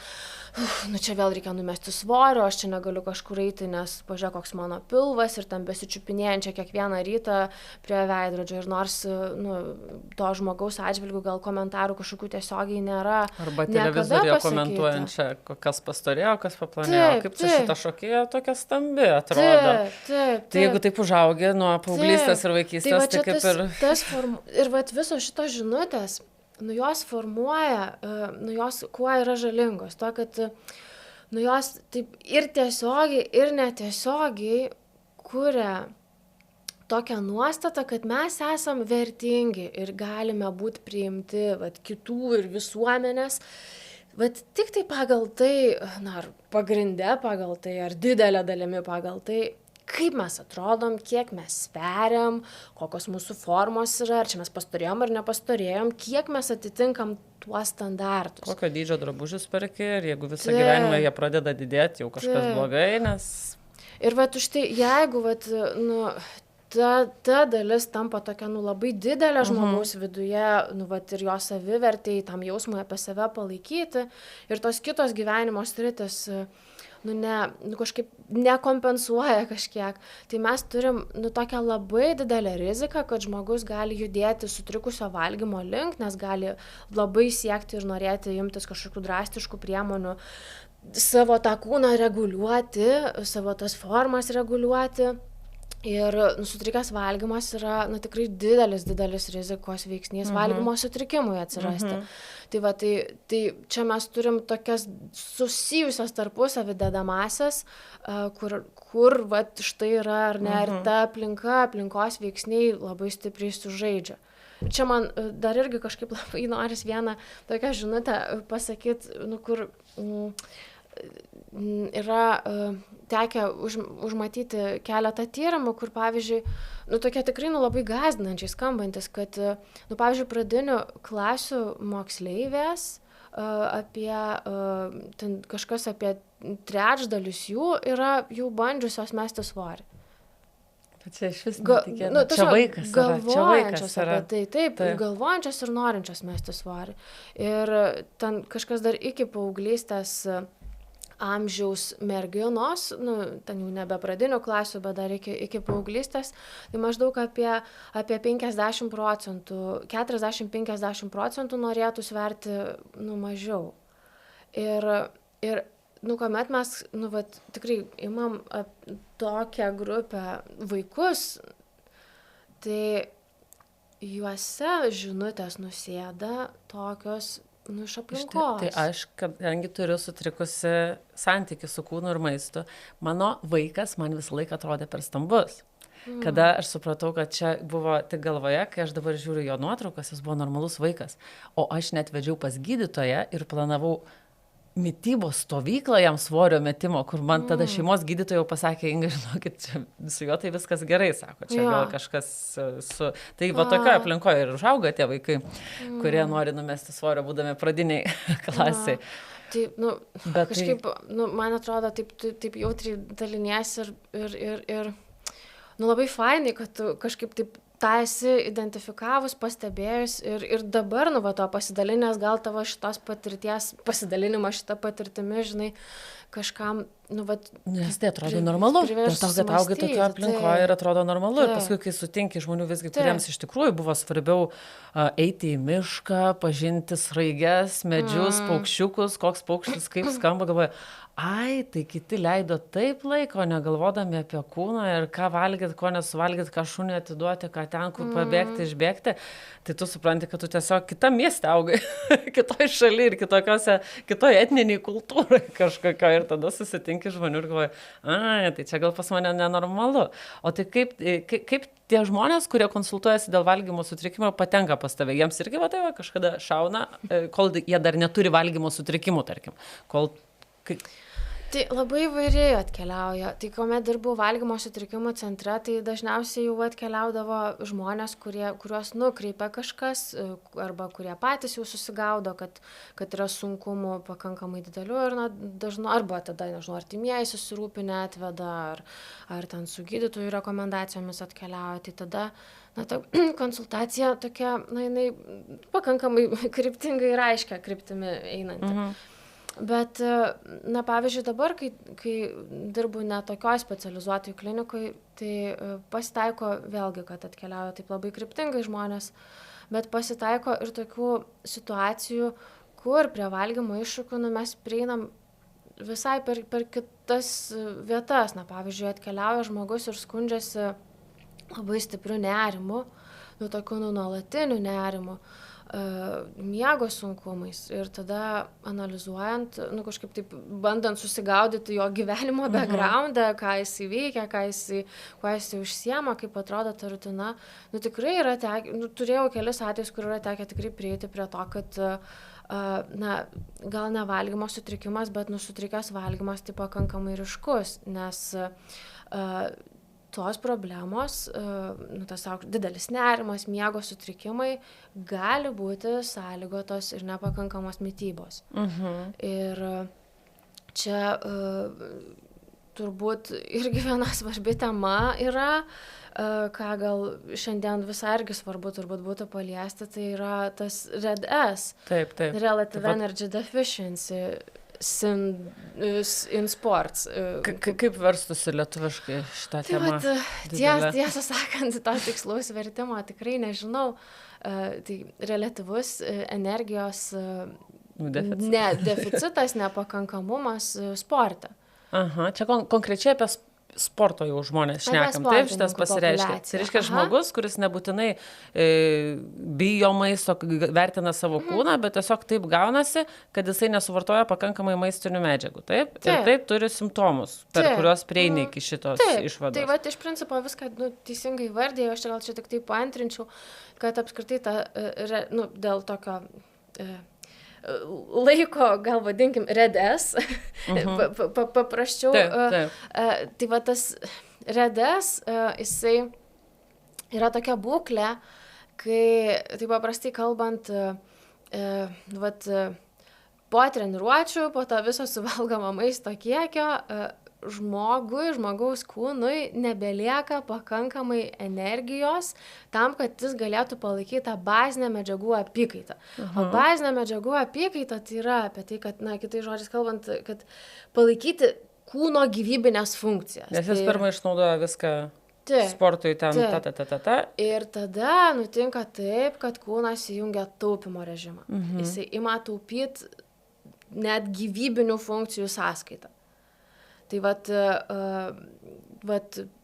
[SPEAKER 1] čia vėl reikia numesti svorio, aš čia negaliu kažkur eiti, nes pažiūrėk, koks mano pilvas, ir tam besičiupinėjančią kiekvieną rytą prie veidrodžio. Ir nors to žmogaus atžvilgių gal komentarų kažkokių tiesiogiai nėra.
[SPEAKER 3] Arba televizoriuje komentuojančią, kas pastorėjo, kas paplonėjo, kaip čia šita šokėja tokia stambi atrodo.
[SPEAKER 1] Taip.
[SPEAKER 3] Tai jeigu taip užaugė nuo paauglystės ir vaikystės, tai kaip ir...
[SPEAKER 1] Ir visos šitos žinutės, jos formuoja, jos kuo yra žalingos. To, kad jos taip ir tiesiogiai, ir netiesiogiai kuria tokią nuostatą, kad mes esam vertingi ir galime būti priimti kitų ir visuomenės. Tik tai pagal tai, ar pagrinde pagal tai, ar didelė dalimi pagal tai, kaip mes atrodom, kiek mes sveriam, kokios mūsų formos yra, ar čia mes pastorėjom ar nepastorėjom, kiek mes atitinkam tuos standartus.
[SPEAKER 3] Kokio dydžio drabužius perki ir jeigu visą gyvenimą jie pradeda didėti, jau kažkas blogai, nes...
[SPEAKER 1] Ir už tai, jeigu ta dalis tampa tokia labai didelė žmogaus viduje, ir jo savivertei, tam jausmui apie save palaikyti, ir tos kitos gyvenimo sritis kažkaip nekompensuoja kažkiek. Tai mes turim tokią labai didelę riziką, kad žmogus gali judėti sutrikusio valgymo link, nes gali labai siekti ir norėti imtis kažkokių drastiškų priemonių, savo tą kūną reguliuoti, savo tas formas reguliuoti. Ir sutrikęs valgymas yra tikrai didelis rizikos veiksnys valgymo sutrikimui atsirasti. Tai čia mes turim tokias susijusias tarpusavy dedamąsias, kur štai yra, ar ne, ir ta aplinkos veiksniai labai stipriai sužaidžia. Čia man dar irgi kažkaip labai noris vieną tokią žinutę pasakyti, kur yra tekę užmatyti keletą tyrimų, kur, pavyzdžiui, tokie tikrai labai gąsdinančiai skambantis, kad, pavyzdžiui, pradinių klasių moksleivės kažkas apie trečdalis jų yra jau bandžiusios mesti svorį.
[SPEAKER 3] Bet čia iš vis netikėta. Čia vaikas yra.
[SPEAKER 1] Galvojančios apie tai, taip, galvojančios ir norinčios mesti svorį. Ir ten kažkas dar iki paauglystės amžiaus merginos, ten jau nebe pradinių klasių, bet dar iki paauglystės, tai maždaug apie 50%, 40-50% norėtų sverti mažiau. Ir kuomet mes tikrai imam tokią grupę vaikus, tai juose žinutės nusėda tokios iš aplinkos.
[SPEAKER 3] Tai aš, kadangi turiu sutrikusi santykį su kūnu ir maistu, mano vaikas man visą laiką atrodė per stambus. Kada aš supratau, kad čia buvo tik galvoje, kai aš dabar žiūriu jo nuotraukas, jis buvo normalus vaikas. O aš net vedžiau pas gydytoją ir planavau mitybos stovyklą jam svorio metimo, kur man tada šeimos gydytoja jau pasakė, Inga, žinokit, su juo tai viskas gerai, sako, čia gal kažkas su... Tai tokioje aplinkoje ir užauga tie vaikai, kurie nori numesti svorio, būdami pradiniai klasiai.
[SPEAKER 1] Taip, kažkaip, man atrodo, taip jautriai daliniesi ir labai fainai, kad tu kažkaip taip tą esi identifikavus, pastebėjus ir dabar, to pasidalinęs, gal tavo šitos patirties, pasidalinimas šitą patirtimi, žinai, kažkam,
[SPEAKER 3] Nes tai atrodo normalu, dėl to, kad augai tokio aplinkoje ir atrodo normalu. Ir paskui, kai sutinki žmonių visgi, kuriems iš tikrųjų buvo svarbiau eiti į mišką, pažinti sraiges, medžius, paukščiukus, koks paukštis, kaip skamba, galvoja, tai kiti leido taip laiko, negalvodami apie kūną ir ką valgyti, ko nesuvalgyti, ką šunį atiduoti, ką ten, kur pabėgti, išbėgti, tai tu supranti, kad tu tiesiog kitam mieste augai, kitoj šaly ir kitoj etniniai kultūrai kažkokio ir tada susitinki žmonių ir galvoji, tai čia gal pas mane nenormalu. O tai kaip tie žmonės, kurie konsultuojasi dėl valgymo sutrikimo, patenka pas tave, jiems irgi kažkada šauna, kol jie dar neturi valgymo sutrikimų, tarkim,
[SPEAKER 1] Tai labai įvairiai atkeliauja. Tai kuomet dirbau valgymo sutrikimų centre, tai dažniausiai jau atkeliaudavo žmonės, kuriuos nukreipia kažkas, arba kurie patys jau susigaudo, kad yra sunkumų pakankamai didelių ir arba tada, nežinau, artimieji susirūpinę atveda, ar ten su gydytojų rekomendacijomis atkeliauja. Tai tada ta konsultacija tokia, jinai pakankamai kryptingai ir aiškia kryptimi einanti. Bet, pavyzdžiui, dabar, kai dirbu ne tokioj specializuotoj klinikoj, tai pasitaiko vėlgi, kad atkeliauja taip labai kryptingai žmonės, bet pasitaiko ir tokių situacijų, kur prie valgymo iššūkių mes prieinam visai per kitas vietas. Pavyzdžiui, atkeliauja žmogus ir skundžiasi labai stipriu nerimu, tokiu nuolatiniu nerimu, miego sunkumais ir tada analizuojant, kažkaip taip bandant susigaudyti jo gyvenimo backgroundą, ką jis veikia, kuo jis užsiema, kaip atrodo ta rutina. Tikrai yra turėjau kelis atvejus, kur yra tekę tikrai prieiti prie to, kad gal ne valgymo sutrikimas, bet sutrikęs valgymas tai pakankamai ryškus, nes tos problemos, tas didelis nerimas, miego sutrikimai gali būti sąlygotos ir nepakankamos mitybos. Ir čia turbūt irgi viena svarbi tema yra, ką gal šiandien visai irgi svarbu turbūt būtų paliesti, tai yra tas RED-S, Relative Energy Deficiency in sports.
[SPEAKER 3] Kaip verstusi lietuviškai šitą temą?
[SPEAKER 1] Tiesą sakant, to tikslaus vertimo tikrai nežinau. Tai relatyvus energijos deficitas, nepakankamumas sporte.
[SPEAKER 3] Čia konkrečiai apie sporto jau žmonės šnekam, taip šitas pasireiškia. Tai reiškia žmogus, kuris nebūtinai bijo maisto, vertina savo kūną, bet tiesiog taip gaunasi, kad jisai nesuvartoja pakankamai maistinių medžiagų, taip? Ir taip turi simptomus, per kuriuos prieina iki šitos išvados.
[SPEAKER 1] Tai iš principo viską teisingai vardėjau, aš gal čia tik taip paantrinčiau, kad apskritai dėl tokio laiko, gal vadinkim, RED-S, paprasčiau. Tai tas RED-S, jisai yra tokia būklė, kai, tai paprastai kalbant, po treniruočių, po to viso suvalgomo maisto kiekio, žmogaus kūnui nebelieka pakankamai energijos tam, kad jis galėtų palaikyti tą bazinę medžiagų apykaitą. O bazinė medžiagų apykaita tai yra apie tai, kad, kitais žodžiais kalbant, kad palaikyti kūno gyvybinės funkcijas.
[SPEAKER 3] Nes jis pirmą išnaudoja viską sportui ten,
[SPEAKER 1] Ir tada nutinka taip, kad kūnas įjungia taupimo režimą. Jisai ima taupyti net gyvybinių funkcijų sąskaitą. Tai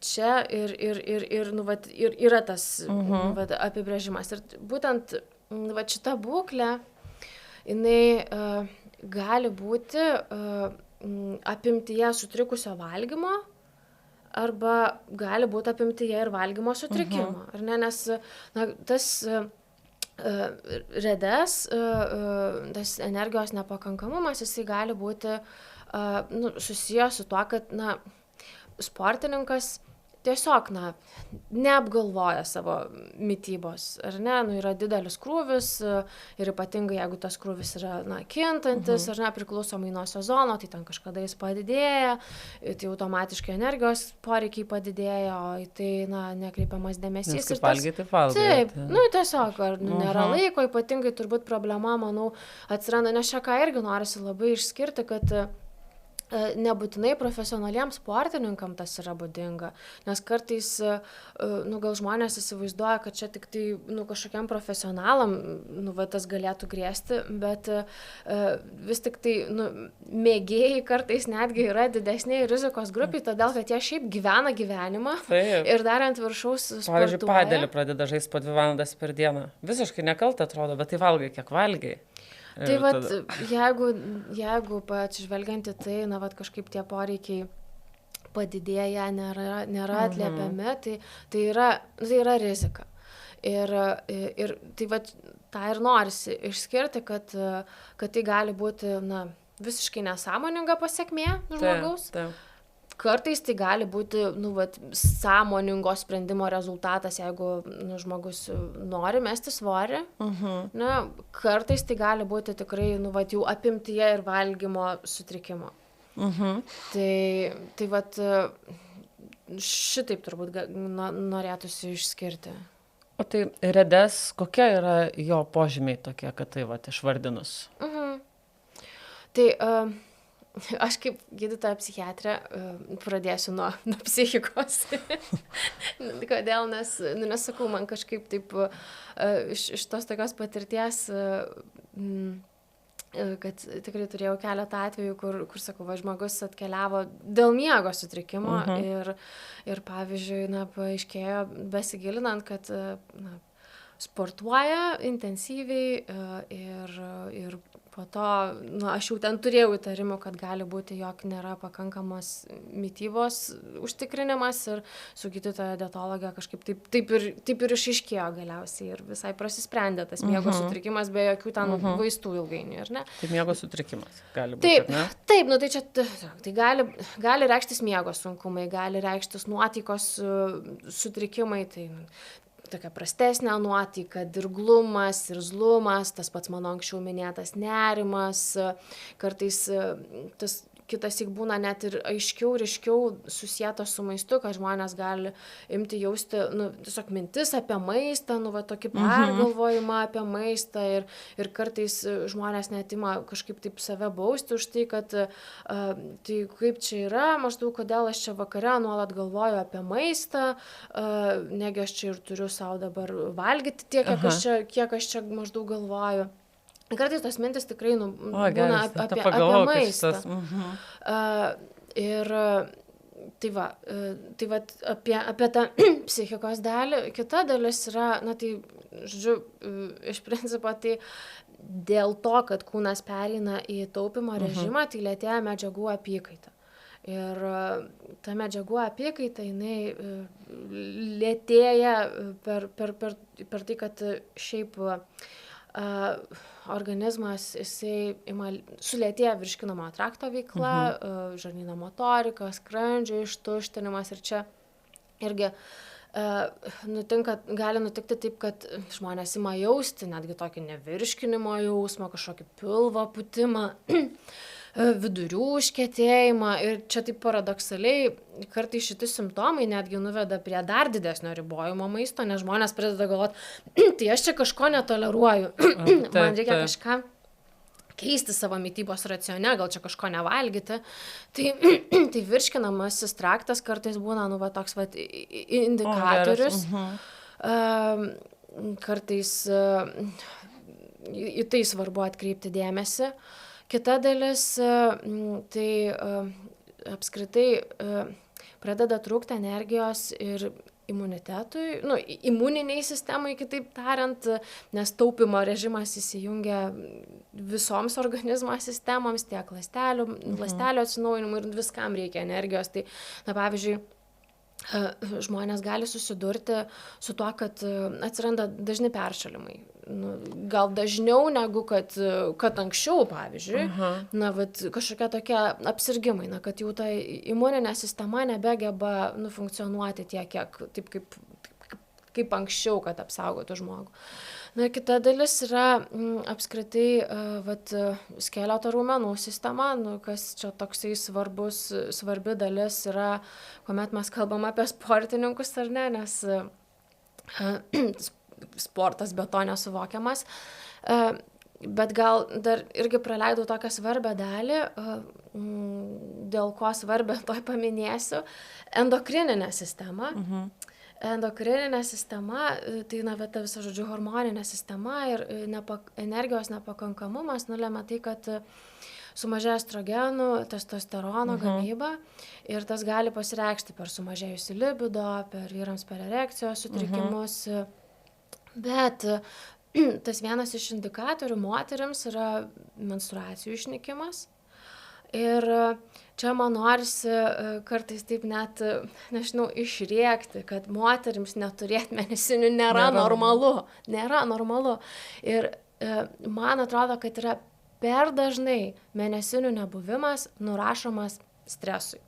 [SPEAKER 1] čia ir yra tas apibrėžimas. Ir būtent šita būklė, jinai gali būti apimtyje sutrikusio valgymo arba gali būti apimtyje ir valgymo sutrikimo. Ar ne? Nes tas RED-S, tas energijos nepakankamumas, jisai gali būti susijęs su tuo, kad sportininkas tiesiog neapgalvoja savo mitybos, ar ne, yra didelis krūvis ir ypatingai jeigu tas krūvis yra kintantis, ar ne, priklausomai nuo sezono, tai ten kažkada jis padidėja, tai automatiškai energijos poreikiai padidėja, o į tai nekreipiamas dėmesys.
[SPEAKER 3] Nes kaip valgyti, taip valgyti.
[SPEAKER 1] Taip, tiesiog, nėra laiko, ypatingai turbūt problema, manau, atsiranda, nes čia ką irgi norisi labai išskirti, kad nebūtinai profesionaliems sportininkam tas yra būdinga, nes kartais, gal žmonės įsivaizduoja, kad čia tik tai, kažkokiam profesionalam, tas galėtų grėsti, bet vis tik tai, mėgėjai kartais netgi yra didesnėje rizikos grupiai, todėl, kad jie šiaip gyvena gyvenimą ir dar ant viršaus sportuoja.
[SPEAKER 3] Pavyzdžiui, padelį pradeda žaisti po 2 valandas per dieną. Visiškai nekalta atrodo, bet tai valgai, kiek valgai.
[SPEAKER 1] Tai vat, jeigu atsižvelgiant į tai, kažkaip tie poreikiai padidėja, nėra atliepiami, tai yra rizika. Ir tai vat, tą ir norisi išskirti, kad tai gali būti visiškai nesąmoninga pasekmė žmogaus. Kartais tai gali būti sąmoningo sprendimo rezultatas, jeigu žmogus nori mesti svorį. Kartais tai gali būti tikrai jau apimtyje ir valgymo sutrikimo. Tai vat, šitaip turbūt norėtųsi išskirti.
[SPEAKER 3] O tai Redes, kokie yra jo požymiai tokie, kad tai išvardinus?
[SPEAKER 1] Tai aš kaip gydytoja psichiatrė pradėsiu nuo psichikos. Kodėl? Nes sakau, man kažkaip taip iš tos tokios patirties, kad tikrai turėjau keletą atvejų, kur sakau, žmogus atkeliavo dėl miego sutrikimo ir pavyzdžiui, paaiškėjo besigilinant, kad sportuoja intensyviai ir po to, aš jau ten turėjau įtarimų, kad gali būti, jog nėra pakankamas mitybos užtikrinimas ir su gydytoja dietologė kažkaip taip ir išaiškėjo galiausiai ir visai prasisprendė tas miego sutrikimas be jokių ten vaistų ilgainiui, ar ne?
[SPEAKER 3] Tai miego sutrikimas gali būti, ar ne?
[SPEAKER 1] Taip, tai čia tai gali reikštis miego sunkumai, gali reikštis nuotaikos sutrikimai, tai tokia prastesnė nuotaika, dirglumas, irzlumas, tas pats mano anksčiau minėtas nerimas, kartais tas kitąsyk būna net ir ryškiau susieta su maistu, kad žmonės gali imti jausti, tiesiog mintis apie maistą, tokį pergalvojimą apie maistą ir kartais žmonės net ima kažkaip taip save bausti už tai, kad tai kaip čia yra, maždaug kodėl aš čia vakare nuolat galvoju apie maistą, negi aš čia ir turiu savo dabar valgyti tiek, kiek aš čia maždaug galvoju. Kartais tos mintis tikrai būna apie maistą. Ir tai va, apie tą psichikos dalį. Kita dalis yra, tai, žodžiu, iš principo, tai dėl to, kad kūnas pereina į taupymo režimą, tai lėtėja medžiagų apykaita. Ir ta medžiagų apykaita, jinai lėtėja per tai, kad šiaip organizmas, jisai sulėtėja virškinamojo trakto veikla, žarnyno motorika, skrandžio ištuštinimas ir čia irgi gali nutikti taip, kad žmonės ima jausti netgi tokį nevirškinimo jausmą, kažkokį pilvo pūtimą, vidurių užkietėjimą ir čia taip paradoksaliai kartais šitie simptomai netgi nuveda prie dar didesnio ribojimo maisto, nes žmonės pradeda galvoti, tai aš čia kažko netoleruoju, man reikia kažką keisti savo mitybos racione, gal čia kažko nevalgyti, tai virškinamasis traktas kartais būna toks indikatorius, kartais į tai svarbu atkreipti dėmesį. Kita dalis, tai apskritai pradeda trūkti energijos ir imunitetui, imuniniai sistemai, kitaip tariant, nes taupymo režimas įsijungia visoms organizmo sistemoms, tiek ląstelių atsinaujinimui ir viskam reikia energijos. Tai, pavyzdžiui, žmonės gali susidurti su tuo, kad atsiranda dažni peršalimai. Gal dažniau negu kad anksčiau, pavyzdžiui, kažkokie tokie apsirgimai, kad jau ta imuninė sistema nebegeba funkcionuoti tiek, taip kaip anksčiau, kad apsaugotų žmogų. Kita dalis yra apskritai skeleto raumenų sistema, kas čia toksai svarbi dalis yra, kuomet mes kalbam apie sportininkus ar ne, nes sportas be to nesuvokiamas. Bet gal dar irgi praleidau tokią svarbę dalį, dėl ko svarbia, toj paminėsiu, endokrininė sistema. Endokrininė sistema, tai ta visa, žodžiu, hormoninė sistema ir energijos nepakankamumas nulemia tai, kad sumažėja estrogenų, testosterono gamyba ir tas gali pasireikšti per sumažėjusi libido, per vyrams per erekcijos sutrikimus. Bet tas vienas iš indikatorių moterims yra menstruacijų išnykimas. Ir čia man norisi kartais taip net, nežinau, išrėkti, kad moterims neturėti mėnesinių nėra normalu. Nėra normalu. Ir man atrodo, kad yra per dažnai mėnesinių nebuvimas nurašomas stresui.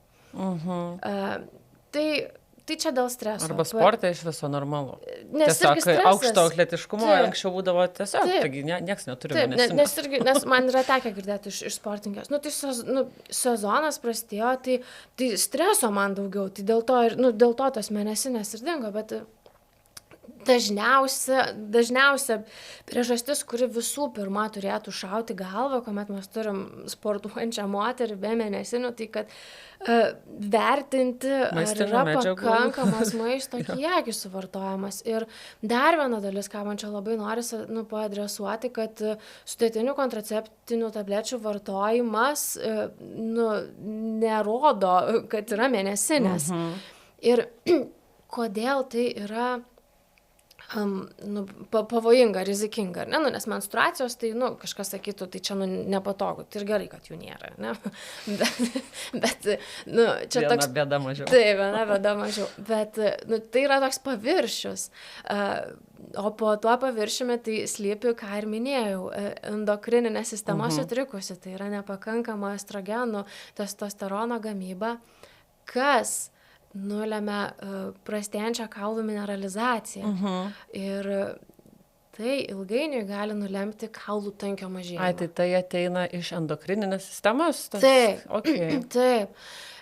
[SPEAKER 1] Tai čia dėl streso.
[SPEAKER 3] Arba sporte iš viso normalu.
[SPEAKER 1] Nes
[SPEAKER 3] tiesiog aukšto atletiškumo anksčiau būdavo tiesiog, taigi nieks neturi mėnesinių.
[SPEAKER 1] Nes man yra tekę girdėti iš sportininkės. Tai sezonas prasidėjo, tai streso man daugiau, tai dėl to tos mėnesinės ir dingo, bet dažniausia priežastis, kuri visų pirma turėtų šauti galvą, kuomet mes turim sportuojančią moterį be mėnesinių, tai kad vertinti, ar yra pakankamas maisto kiekis suvartojamas. Ir dar viena dalis, ką man čia labai norisi paadresuoti, kad sudėtinių kontraceptinių tablečių vartojimas nerodo, kad yra mėnesinės. Ir kodėl tai yra pavojinga, rizikinga, ne? Nes menstruacijos, tai, kažkas sakytų, tai čia, nepatogu, tai ir gerai, kad jų nėra, ne? Bet, čia
[SPEAKER 3] viena
[SPEAKER 1] toks...
[SPEAKER 3] bėda mažiau.
[SPEAKER 1] Taip, viena bėda mažiau. Bet, tai yra toks paviršius. O po tuo paviršiumi tai slypi, ką ir minėjau, endokrininė sistema sutrikusi, tai yra nepakankama estrogenų, testosterono gamyba, kas nulemia prastėjančią kaulų mineralizaciją. Ir tai ilgainiui gali nulemti kaulų tankio mažėjimą.
[SPEAKER 3] Tai ateina iš endokrininės sistemos?
[SPEAKER 1] Taip.
[SPEAKER 3] Okay.
[SPEAKER 1] Taip.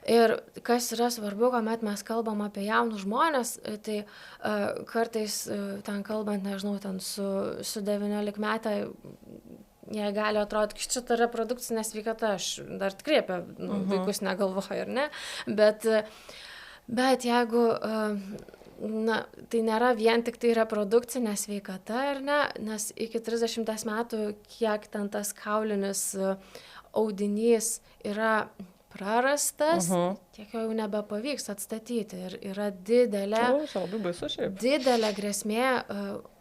[SPEAKER 1] Ir kas yra svarbu, kuomet mes kalbam apie jaunus žmonės, tai kartais ten kalbant, nežinau, ten su 19 metai, jie gali atrodyti, kad čia reprodukcinė sveikata, aš dar tikrai apie vaikus negalvoju, ar ne? Bet jeigu, tai nėra vien tik tai reprodukcinė sveikata, ar ne, nes iki 30 metų, kiek ten tas kaulinis audinys yra prarastas, tiek jau nebepavyks atstatyti. Ir yra didelė grėsmė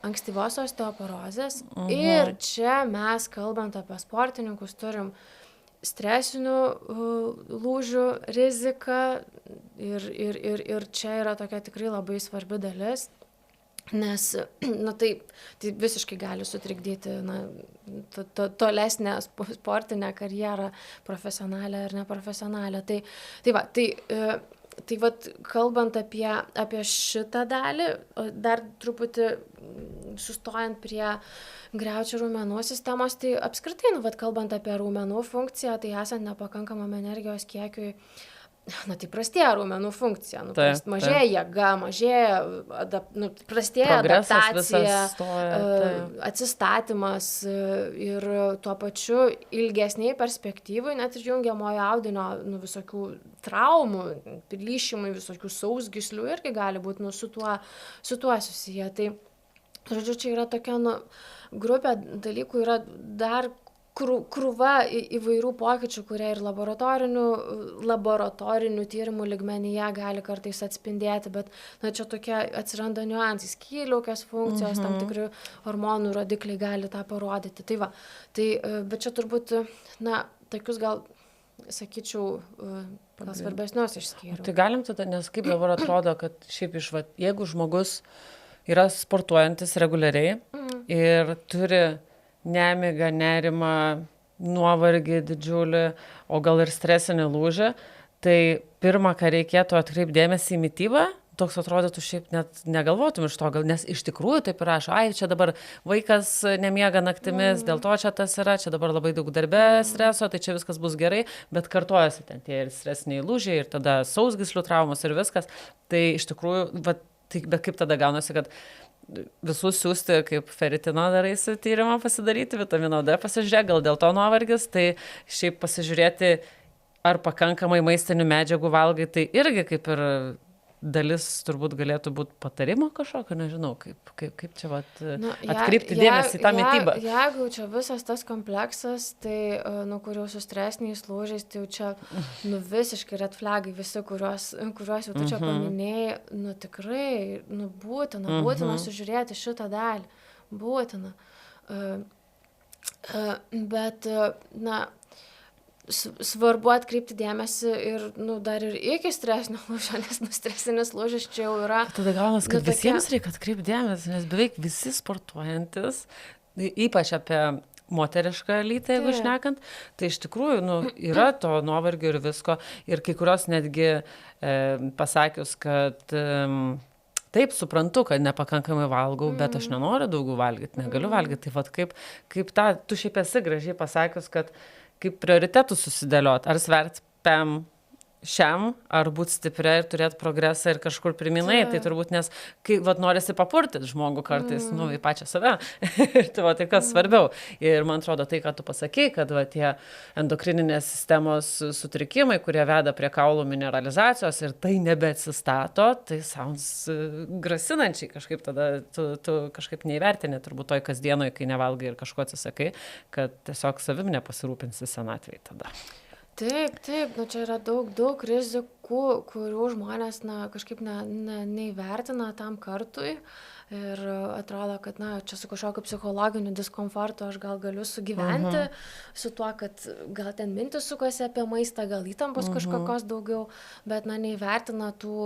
[SPEAKER 1] ankstyvos osteoporozės. Ir čia mes, kalbant apie sportininkus, turim stresinių lūžių riziką ir čia yra tokia tikrai labai svarbi dalis, nes tai visiškai gali sutrikdyti tolesnę sportinę karjerą, profesionalią ir neprofesionalią. Tai kalbant apie šitą dalį, dar truputį sustojant prie griaučių raumenų sistemos, tai apskritai, kalbant apie raumenų funkciją, tai esant nepakankamam energijos kiekiui, tai prastėja raumenų funkcija, mažėja jėga, prastėja adaptacija, atsistatymas ir tuo pačiu ilgesniai perspektyvai, net ir jungiamojo audinio visokių traumų, plyšimai, visokių sausgyslių irgi gali būti su tuo susiję. Tai, žodžiu, čia yra tokia grupė dalykų, yra dar krūva įvairių pokyčių, kurie ir laboratorinių tyrimų lygmenyje gali kartais atspindėti, bet čia tokie atsiranda niuansai, skydliaukės funkcijos, tam tikri hormonų rodikliai gali tą parodyti. Bet čia turbūt, tokius gal, sakyčiau, gal svarbesnios išskyriau.
[SPEAKER 3] Tai galim tada, nes kaip dabar atrodo, kad šiaip jeigu žmogus yra sportuojantis reguliariai ir turi nemigą, nerimą, nuovargį didžiulį, o gal ir stresinį lūžį, tai pirma, ką reikėtų atkreipti dėmesį į mitybą, toks atrodytų šiaip net negalvotum iš to, nes iš tikrųjų taip ir rašo, čia dabar vaikas nemiega naktimis, dėl to čia tas yra, čia dabar labai daug darbe streso, tai čia viskas bus gerai, bet kartojasi ten tie ir stresiniai lūžiai, ir tada sausgyslių traumos ir viskas, tai iš tikrųjų, bet kaip tada gaunasi, kad visus siūsti, kaip feritino daraisi tyrimą pasidaryti, vitamino D pasižiūrėk, gal dėl to nuovargis, tai šiaip pasižiūrėti, ar pakankamai maistinių medžiagų valgai, tai irgi kaip ir dalis turbūt galėtų būti patarimo kažkokio, nežinau, kaip čia atkreipti dėmesį į tą mitybą.
[SPEAKER 1] Jeigu čia visas tas kompleksas, tai, kur jau su stresiniais lūžiais, tai jau čia, visiškai red flagai visi, kuriuos jau tu čia paminėjai, tikrai, būtina sužiūrėti šitą dalį, būtina. Bet, svarbu atkreipti dėmesį ir, dar ir iki stresinio lūžio, nes stresinis lūžis čia jau yra.
[SPEAKER 3] Tada gaunas, kad visiems reikia atkreipti dėmesį, nes beveik visi sportuojantis, ypač apie moterišką lytį, jeigu šnekant, tai iš tikrųjų, yra to nuovargio ir visko, ir kai kurios netgi pasakius, kad taip, suprantu, kad nepakankamai valgau, bet aš nenoriu daugiau valgyti, negaliu valgyti, tai kaip tą, tu šiaip esi gražiai pasakius, kad kaip prioritetų susidėliot, ar svert PM šiam, ar būti stipria ir turėti progresą ir kažkur priminai, tai turbūt, nes kai norisi papurtyti žmogų kartais, į pačią save, ir tai kas svarbiau. Ir man atrodo tai, ką tu pasakei, kad tie endokrininės sistemos sutrikimai, kurie veda prie kaulų mineralizacijos ir tai nebeatsistato, tai sounds grasinančiai kažkaip tada, tu kažkaip neįvertini, turbūt toj kasdienoj, kai nevalgai ir kažko atsisakai, kad tiesiog savim nepasirūpinsi senatvėj tada.
[SPEAKER 1] Taip, čia yra daug rizikų, kurių žmonės kažkaip neįvertina tam kartui ir atrodo, kad čia su kažkokiu psichologiniu diskomfortu aš gal galiu sugyventi su tuo, kad gal ten mintis sukasi apie maistą, gal įtampos kažkokios daugiau, bet neįvertina tų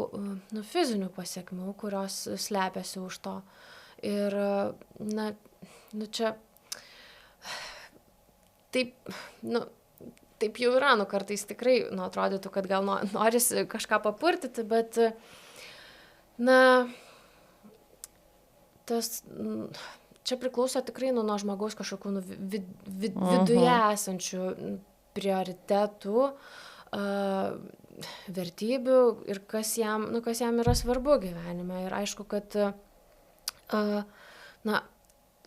[SPEAKER 1] fizinių pasiekmių, kurios slepiasi už to. Ir čia taip jau yra, kartais tikrai, atrodytų, kad gal norisi kažką papurtyti, bet, čia priklauso tikrai nuo žmogaus kažkokių viduje esančių prioritetų, vertybių ir kas jam yra svarbu gyvenime. Ir aišku, kad,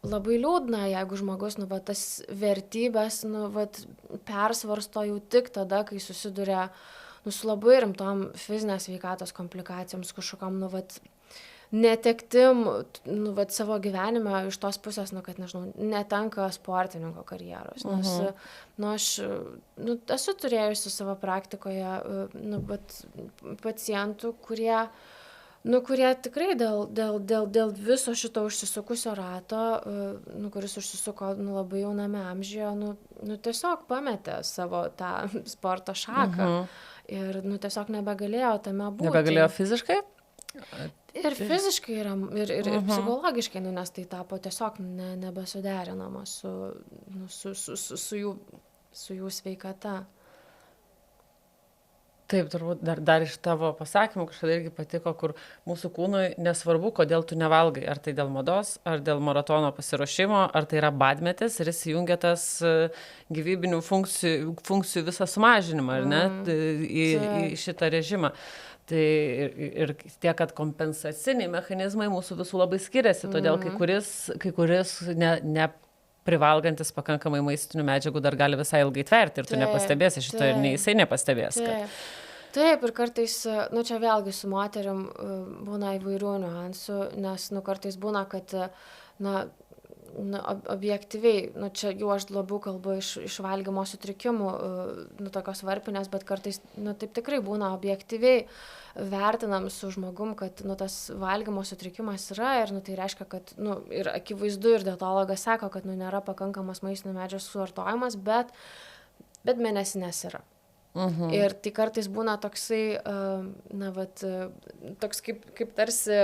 [SPEAKER 1] labai liūdna, jeigu žmogus, tas vertybės, persvarsto jau tik tada, kai susiduria, su labai rimtom fizinės sveikatos komplikacijoms, kažkokiam, netektim, savo gyvenime iš tos pusės, kad, nežinau, netenka sportininko karjeros. Nes, aš, esu turėjusi savo praktikoje, pacientų, kurie tikrai dėl viso šito užsisukusio rato, kuris užsisuko labai jauname amžiuje, tiesiog pametė savo tą sporto šaką ir tiesiog nebegalėjo tame būti.
[SPEAKER 3] Nebegalėjo fiziškai?
[SPEAKER 1] Ir fiziškai, ir psichologiškai, nes tai tapo tiesiog nebesuderinama su jų sveikata.
[SPEAKER 3] Taip, turbūt dar iš tavo pasakymų kažkada irgi patiko, kur mūsų kūnui nesvarbu, kodėl tu nevalgai, ar tai dėl mados, ar dėl maratono pasiruošimo, ar tai yra badmetis ir jis įjungia tas gyvybinių funkcijų visą sumažinimą, ar ne, į šitą režimą. Tai ir tiek, kad kompensaciniai mechanizmai mūsų visų labai skiriasi, todėl kai kuris privalgantis pakankamai maistinių medžiagų dar gali visai ilgai tverti ir tu nepastebėsi šito ir jisai nepastebės.
[SPEAKER 1] Taip, ir kartais, čia vėlgi su moterim būna įvairių niuansų, nes kartais būna, kad objektyviai, čia jau aš labiau kalbu iš valgymo sutrikimų, tokios varpinės, bet kartais, taip tikrai būna objektyviai vertinam su žmogum, kad, tas valgymo sutrikimas yra ir, tai reiškia, kad, ir akivaizdu ir dietologas sako, kad, nėra pakankamas maistinių medžiagų suvartojimas, bet mėnesinės yra. Ir tai kartais būna toksai, toks kaip tarsi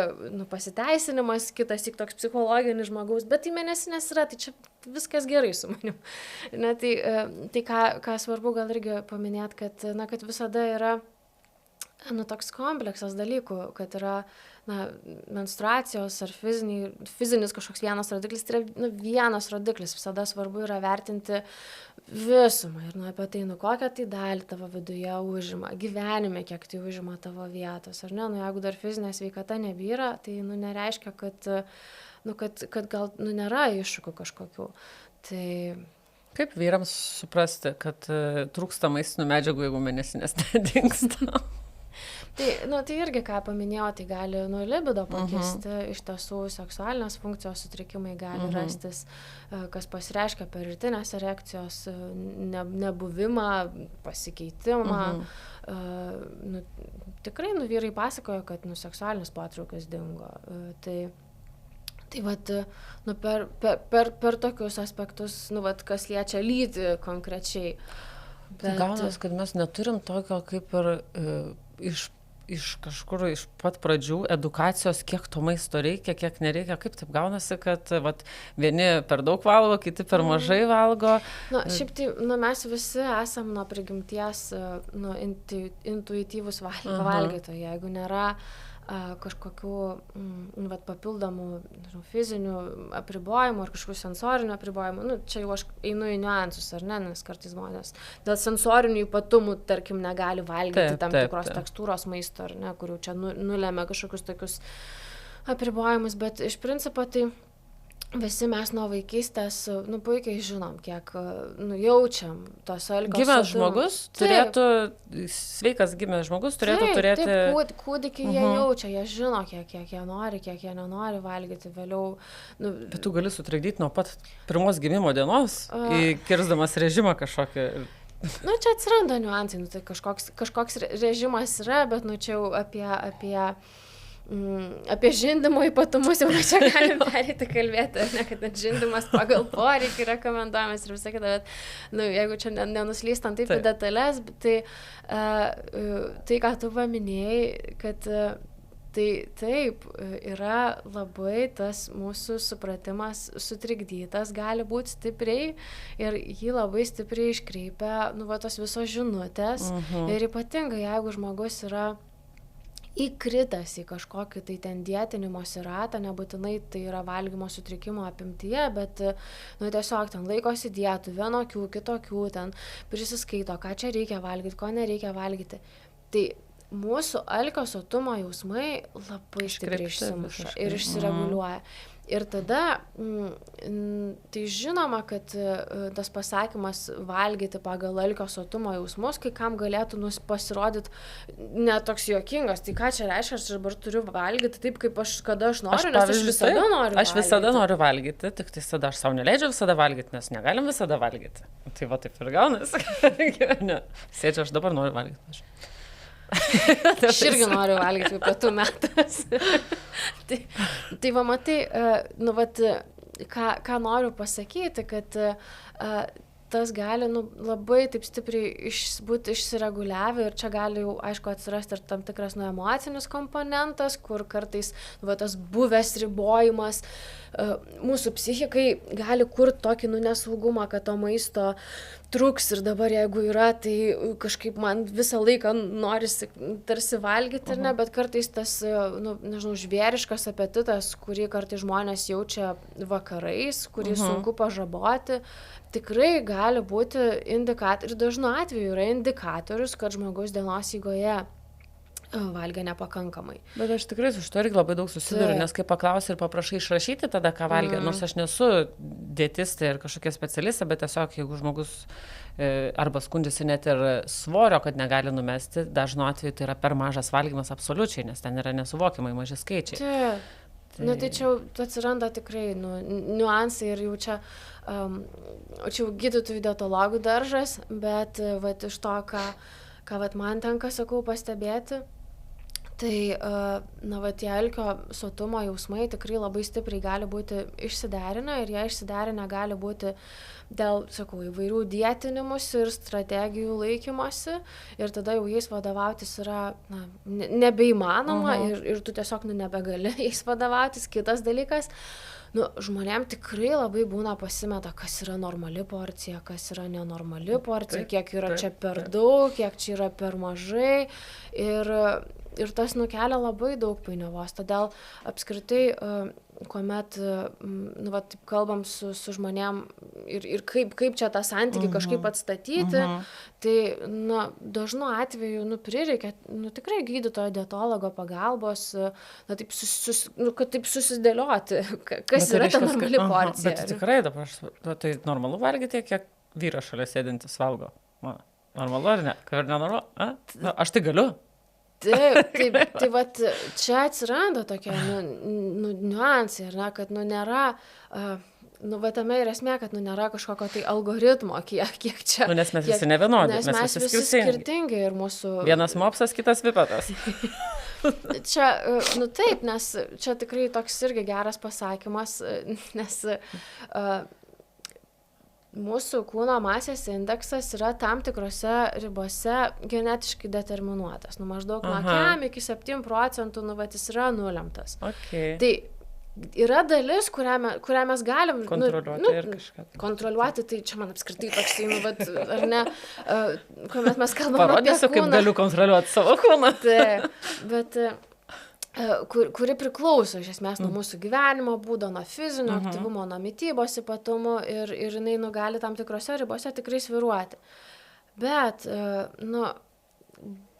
[SPEAKER 1] pasiteisinimas, kitas tik toks psichologinis žmogaus, bet tai mėnesinės yra, tai čia viskas gerai su manim. Tai ką svarbu gal irgi paminėti, kad visada yra toks kompleksas dalykų, kad yra menstruacijos ar fizinis kažkoks vienas rodiklis, tai yra vienas rodiklis, visada svarbu yra vertinti visumą ir apie tai, kokią tai dalį tavo viduje užima, gyvenime, kiek tai užima tavo vietos, ar ne, jeigu dar fizinė sveikata nebyra, tai nereiškia, kad gal nėra iššūkių kažkokių. Tai
[SPEAKER 3] Kaip vyrams suprasti, kad trūksta maistinių medžiagų, jeigu mėnesinės nedingsta?
[SPEAKER 1] Tai irgi, ką paminėjau, tai gali libido pakisti, iš tiesų seksualinės funkcijos sutrikimai gali rastis, kas pasireiškia per rytinės erekcijos nebuvimą, pasikeitimą. Tikrai vyrai pasakojo, kad seksualinis potraukis dingo. Tai vat, per tokius aspektus, kas liečia lytį konkrečiai.
[SPEAKER 3] Tai gaunas, kad mes neturim tokio kaip ir iš kažkur, iš pat pradžių edukacijos, kiek to maisto reikia, kiek nereikia. Kaip taip gaunasi, kad vieni per daug valgo, kiti per mažai valgo?
[SPEAKER 1] Šiaip tai, mes visi esam nuo prigimties intuityvūs valgytojai. Jeigu nėra kažkokių papildomų fizinių apribojimų ar kažkokių sensorinių apribojimų. Čia jau aš einu į niuansus, ar ne, nes kartais žmonės dėl sensorinių ypatumų, tarkim, negali valgyti tam tikros tekstūros maisto, ar ne, kur jau čia nulemia kažkokius tokius apribojimus, bet iš principo tai visi mes nuo vaikystės, puikiai žinom, kiek jaučiam tos alkio.
[SPEAKER 3] Gimęs žmogus turėtų, sveikas gimęs žmogus turėtų turėti...
[SPEAKER 1] Taip, kūdikiai jie jaučia, jie žino, kiek jie nori, kiek jie nenori valgyti vėliau.
[SPEAKER 3] Bet tu gali sutrikdyti nuo pat pirmos gimimo dienos, kirsdamas režimą kažkokį...
[SPEAKER 1] Čia atsiranda niuansai, tai kažkoks režimas yra, bet čia jau apie žindymo ypatumus jau čia galim pereiti kalbėti, ne, kad žindymas pagal poreikį rekomenduojamas ir visą kitą, bet jeigu čia nenuslystant taip į detalės, tai ką tu paminėjai, kad tai taip, yra labai tas mūsų supratimas sutrikdytas, gali būti stipriai ir jį labai stipriai iškreipia, tos visos žinutės ir ypatingai, jeigu žmogus yra įkritęs į kažkokį tai ten dietinimosi ratą, nebūtinai tai yra valgymo sutrikimo apimtyje, bet tiesiog ten laikosi dietų, vienokių, kitokių, ten prisiskaito, ką čia reikia valgyti, ko nereikia valgyti. Tai mūsų alkio sotumo jausmai labai stipriai išsimuša ir išsireguliuoja. Ir tada, tai žinoma, kad tas pasakymas valgyti pagal alkio sotumo jausmus, kai kam galėtų pasirodyti netoks juokingas. Tai ką čia reiškia, aš dabar turiu valgyti taip, kaip kada aš noriu, nes aš visada noriu valgyti.
[SPEAKER 3] Aš visada noriu valgyti, tik tai tada aš savo neleidžiu visada valgyti, nes negalim visada valgyti. Tai va taip ir gaunasi. Sėdžiu, aš dabar noriu valgyti.
[SPEAKER 1] Aš irgi noriu valgyti pietų metas. Tai va, matai, ką noriu pasakyti, kad tas gali labai taip stipriai būti išsireguliavę ir čia gali jau, aišku, atsirasti ir tam tikras emocinis komponentas, kur kartais tas buvęs ribojimas mūsų psichikai gali kurti tokį nesaugumą, kad to maisto truks ir dabar jeigu yra, tai kažkaip man visą laiką norisi tarsi valgyti, ir ne, bet kartais tas, nežinau, žvėriškas apetitas, kurį kartais žmonės jaučia vakarais, kurį sunku pažaboti, tikrai gali būti indikatorius, ir dažnu atveju yra indikatorius, kad žmogus dienos eigoje valgia nepakankamai.
[SPEAKER 3] Bet aš tikrai su šito irgi labai daug susiduriu, nes kai paklausi ir paprašai išrašyti tada, ką valgia, nors aš nesu dietistė ir kažkokia specialistė, bet tiesiog jeigu žmogus arba skundžiasi net ir svorio, kad negali numesti, dažnu atveju tai yra per mažas valgymas absoliučiai, nes ten yra nesuvokiamai maži skaičiai.
[SPEAKER 1] Tai čia atsiranda tikrai niuansai ir jau čia gydytojų dietologų daržas, bet iš to, ką man tenka, sakau, pastebėti, tai tie alkio sotumo jausmai tikrai labai stipriai gali būti išsiderinę ir jie išsiderinę gali būti dėl, sakau, įvairių dietinimusi ir strategijų laikymosi ir tada jau jais vadovautis yra nebeįmanoma ir tu tiesiog nebegali jais vadovautis. Kitas dalykas, žmonėm tikrai labai būna pasimeta, kas yra normali porcija, kas yra nenormali porcija, kiek yra čia per daug, kiek čia yra per mažai ir tas kelia labai daug painiavos. Todėl apskritai, kuomet kalbam su žmonėm ir kaip čia tą santykį kažkaip atstatyti, tai dažnu atveju prireikia tikrai gydytojo dietologo pagalbos, kad taip susidėlioti, kas yra ta normali porcija.
[SPEAKER 3] Bet tikrai dabar, tai normalu valgyti, vyras šalia sėdintis valgo. Normalu ar ne? Ar nenormalu? Aš tai galiu.
[SPEAKER 1] Taip, tai vat čia atsiranda tokie niuansai, kad nėra, va tame ir esmė, kad nėra kažkokio tai algoritmo, kiek čia.
[SPEAKER 3] Nes mes visi nevienodi,
[SPEAKER 1] nes mes visi skirtingi ir mūsų...
[SPEAKER 3] Vienas mopsas, kitas vipetas.
[SPEAKER 1] Čia, taip, nes čia tikrai toks irgi geras pasakymas, nes... Mūsų kūno masės indeksas yra tam tikrose ribose genetiškai determinuotas. Maždaug nuo 5 iki 7%, jis yra nulemtas.
[SPEAKER 3] Okay.
[SPEAKER 1] Tai yra dalis, kurią mes galim
[SPEAKER 3] kontroliuoti ir kažką.
[SPEAKER 1] Kontroliuoti, tai čia man apskritai toks, ar ne, kuomet mes kalbame apie kūną.
[SPEAKER 3] Parodysiu, kaip galiu kontroliuoti savo kūną.
[SPEAKER 1] Bet... kuri priklauso iš esmės nuo mūsų gyvenimo būdo, nuo fizinio aktyvumo, nuo mitybos ypatumų ir jinai gali tam tikrose ribose tikrai sviruoti. Bet,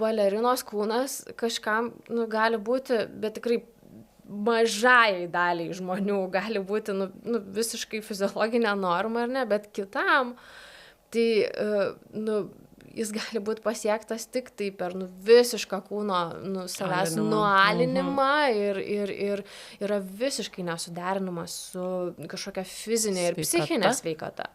[SPEAKER 1] balerinos kūnas kažkam gali būti, bet tikrai mažai daliai žmonių gali būti visiškai fiziologinė norma, ar ne, bet kitam, tai, jis gali būti pasiektas tik tai per visišką kūno savęs nualinimą ir yra visiškai nesuderinamas su kažkokia fizinė ir psichinė sveikata.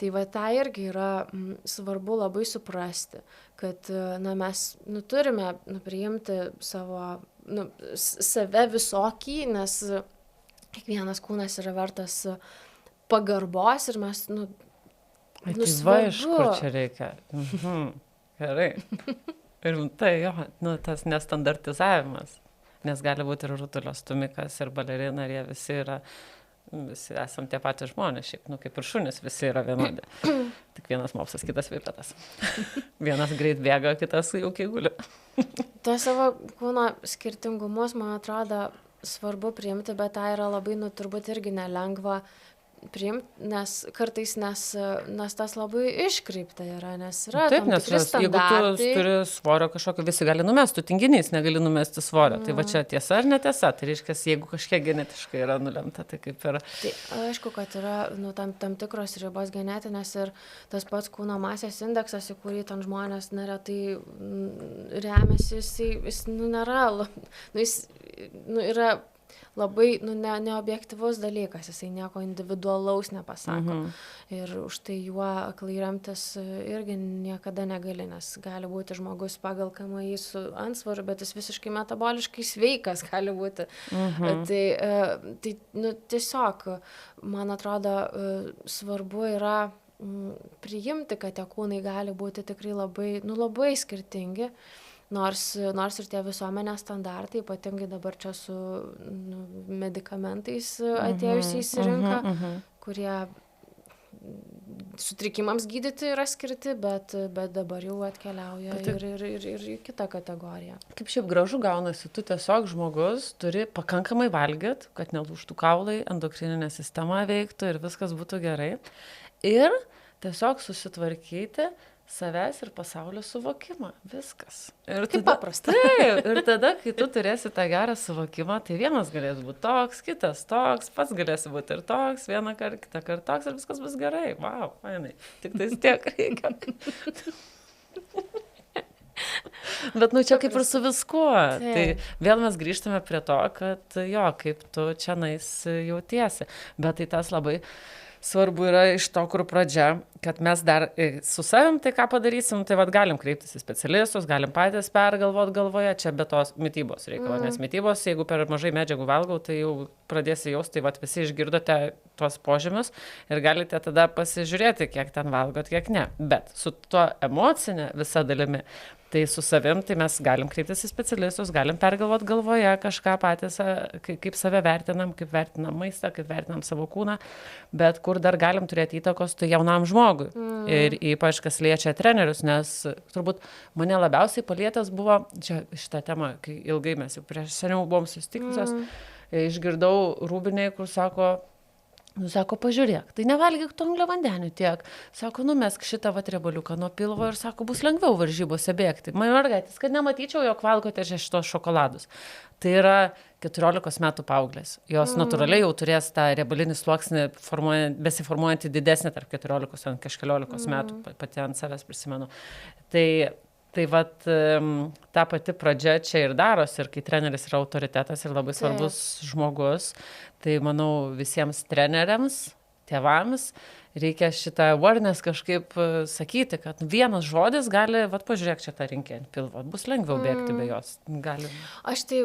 [SPEAKER 1] Tai va, tai irgi yra svarbu labai suprasti, kad mes turime priimti save visokį, nes kiekvienas kūnas yra vertas pagarbos ir mes
[SPEAKER 3] va, iš kur čia reikia. Gerai. Ir tai jo, tas nestandartizavimas, nes gali būti ir rutulio stumikas, ir balerina, ir jie visi esam tie patys žmonės, šiaip, kaip ir šunys, visi yra vienodi. Tik vienas mopsas, kitas vipetas. Vienas greit bėga, kitas jaukiai guli.
[SPEAKER 1] Tuo savo kūno skirtingumus, man atrodo, svarbu priimti, bet tai yra labai, turbūt irgi nelengva priimti, nes kartais nes tas labai iškreipta yra, nes yra tam tikri standartai.
[SPEAKER 3] Jeigu tu turi svorio kažkokio, visi gali numesti, tu tinginys negali numesti svorio. Tai va čia tiesa ar netiesa, tai reiškia, jeigu kažkiek genetiškai yra nulemta, tai kaip yra.
[SPEAKER 1] Tai aišku, kad yra tam tikros ribos genetinės ir tas pats kūno masės indeksas, į kurį ten žmonės neretai remiasi, jis nėra, jis yra labai neobjektyvus dalykas, jisai nieko individualaus nepasako. Ir už tai juo aklai remtis irgi niekada negali, nes gali būti žmogus pagal KMI su antsvoriu, bet jis visiškai metaboliškai sveikas gali būti. Tai tiesiog, man atrodo, svarbu yra priimti, kad tie kūnai gali būti tikrai labai skirtingi. Nors ir tie visuomenės standartai, ypatingai dabar čia su medikamentais atėjusiais į rinką, kurie sutrikimams gydyti yra skirti, bet dabar jau atkeliauja ir į kitą kategoriją.
[SPEAKER 3] Kaip šiaip gražu gaunasi, tu tiesiog žmogus turi pakankamai valgyti, kad nelūžtų kaulai, endokrininė sistema veiktų ir viskas būtų gerai. Ir tiesiog susitvarkyti savęs ir pasaulio suvokimą. Viskas. Ir
[SPEAKER 1] kaip paprasta.
[SPEAKER 3] Taip, ir tada, kai tu turėsi tą gerą suvokimą, tai vienas galės būti toks, kitas toks, pats galėsi būti ir toks, vieną kartą, kitą kartą toks ir viskas bus gerai. Vau, fainai. Tik tais tiek reikia. Bet čia kaip ir su viskuo. Tai vėl mes grįžtame prie to, kad kaip tu čia jautiesi. Bet tai tas labai svarbu yra iš to, kur pradžia, kad mes dar su savim tai ką padarysim, tai galim kreiptis į specialistus, galim patys pergalvoti galvoje, čia be tos mitybos reikalo, nes mitybos, jeigu per mažai medžiagų valgau, tai jau pradėsi jausti, tai visi išgirdote tuos požymius ir galite tada pasižiūrėti, kiek ten valgot, kiek ne. Bet su tuo emocinė visa dalimi, tai su savim, tai mes galim kreiptis į specialistus, galim pergalvoti galvoje kažką patys, kaip save vertinam, kaip vertinam maistą, kaip vertinam savo kūną, bet kur dar galim turėti įtakos, tai jaunam žmogui. Ir ypač kas liečia trenerius, nes turbūt mane labiausiai palietęs buvo, čia šitą temą, kai ilgai mes jau prieš seniau buvom susitikusios, išgirdau Rūbinėj, kur sako, Nu, sako, pažiūrėk, tai nevalgyk tų angliavandenių tiek. Sako, numesk šitą riebaliuką nuo pilvo ir sako, bus lengviau varžybose bėgti. Man mergaitės, kad nematyčiau, jog valgote šitos šokoladus. Tai yra 14 metų paauglės. Jos natūraliai jau turės tą riebalinį sluoksnį besiformuojantį didesnį tarp 14 ir kažkeliolikos metų, pati ant savęs prisimenu. Tai vat, ta pati pradžia čia ir darosi, ir kai treneris yra autoritetas ir labai svarbus žmogus, tai manau visiems treneriams, tėvams reikia šitą awareness kažkaip sakyti, kad vienas žodis gali, pažiūrėk čia tą rinkę ant pilvo, bus lengviau bėgti be jos. Gali.
[SPEAKER 1] Aš tai,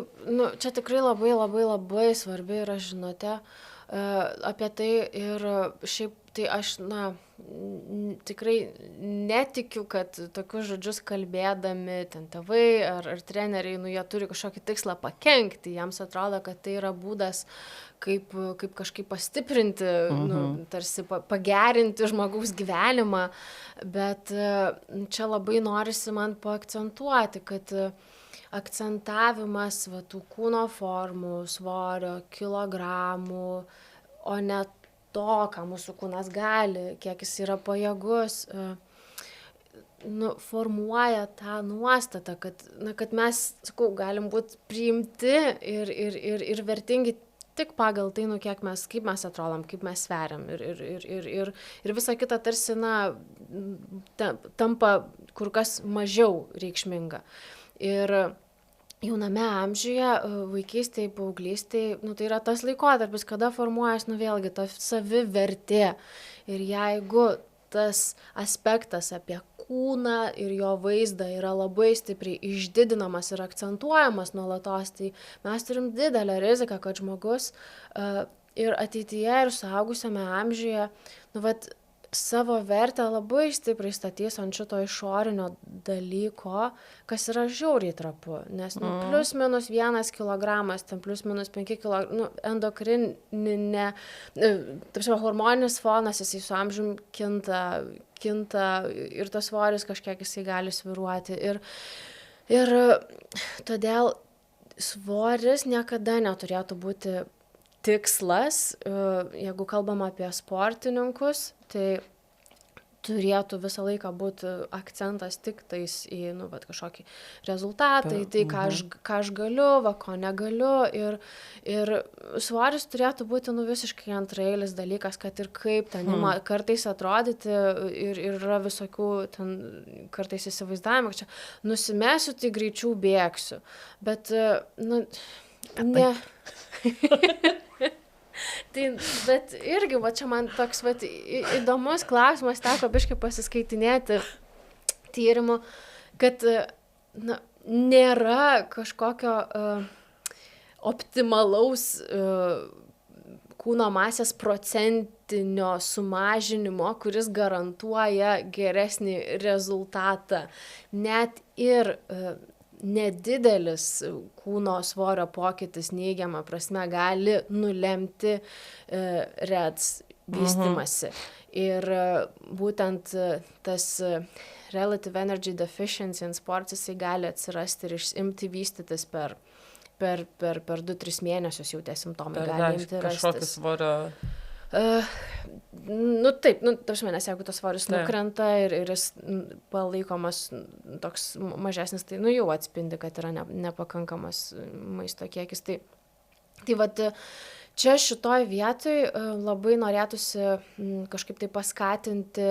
[SPEAKER 1] čia tikrai labai, labai, labai svarbi yra žinutė apie tai ir šiaip tai aš, tikrai netikiu, kad tokius žodžius kalbėdami ten tėvai ar treneriai, jie turi kažkokį tikslą pakenkti, jiems atrodo, kad tai yra būdas kaip kažkaip pastiprinti, tarsi pagerinti žmogaus gyvenimą, bet čia labai norisi man paakcentuoti, kad akcentavimas tų kūno formų, svorio, kilogramų, o ne to, ką mūsų kūnas gali, kiek jis yra pajėgus, formuoja tą nuostatą, kad mes, galim būti priimti ir vertingi tik pagal tai, kaip mes atrodom, kaip mes sveriam ir visa kita tarsi, tampa kur kas mažiau reikšminga. Ir jauname amžiuje, vaikystėje, paauglystėje, tai yra tas laikotarpis, kada formuojas, vėlgi, ta savivertė. Ir jeigu tas aspektas apie kūną ir jo vaizdą yra labai stipriai išdidinamas ir akcentuojamas nuolatos, tai mes turim didelę riziką, kad žmogus ir ateityje, ir suaugusiame amžiuje, savo vertę labai stipriai statys ant šito išorinio dalyko, kas yra žiauriai trapu, nes plus minus 1 kilogramas, ten plus minus 5 kilogramų, endokrininė, hormoninis fonas, jisai su amžium kinta ir tas svoris kažkiek jisai gali svyruoti. Ir todėl svoris niekada neturėtų būti tikslas, jeigu kalbam apie sportininkus, tai turėtų visą laiką būti akcentas tik tais į kažkokį rezultatą, į tai, ką aš galiu, ko negaliu. Ir svoris turėtų būti visiškai antraeilis dalykas, kad ir kaip ten kartais atrodyti ir yra visokių ten kartais įsivaizdavimų, kad čia nusimesiu, tai greičiau bėgsiu. Bet, ne... Bet irgi, čia man toks įdomus klausimas, teko biškai pasiskaitinėti tyrimų, kad nėra kažkokio optimalaus kūno masės procentinio sumažinimo, kuris garantuoja geresnį rezultatą. Net ir nedidelis kūno svorio pokytis neigiama prasme gali nulemti REDS vystymasi. Ir būtent tas Relative Energy Deficiency in Sports jisai gali atsirasti ir imti vystytis per 2-3 mėnesius jau tie simptomai gali imti rastis.
[SPEAKER 3] Kažkokį svorio...
[SPEAKER 1] Taip, nes jeigu tas svoris nukrenta ir jis palaikomas toks mažesnis, tai jau atspindi, kad yra nepakankamas maisto kiekis. Tai čia šitoj vietoj labai norėtųsi kažkaip tai paskatinti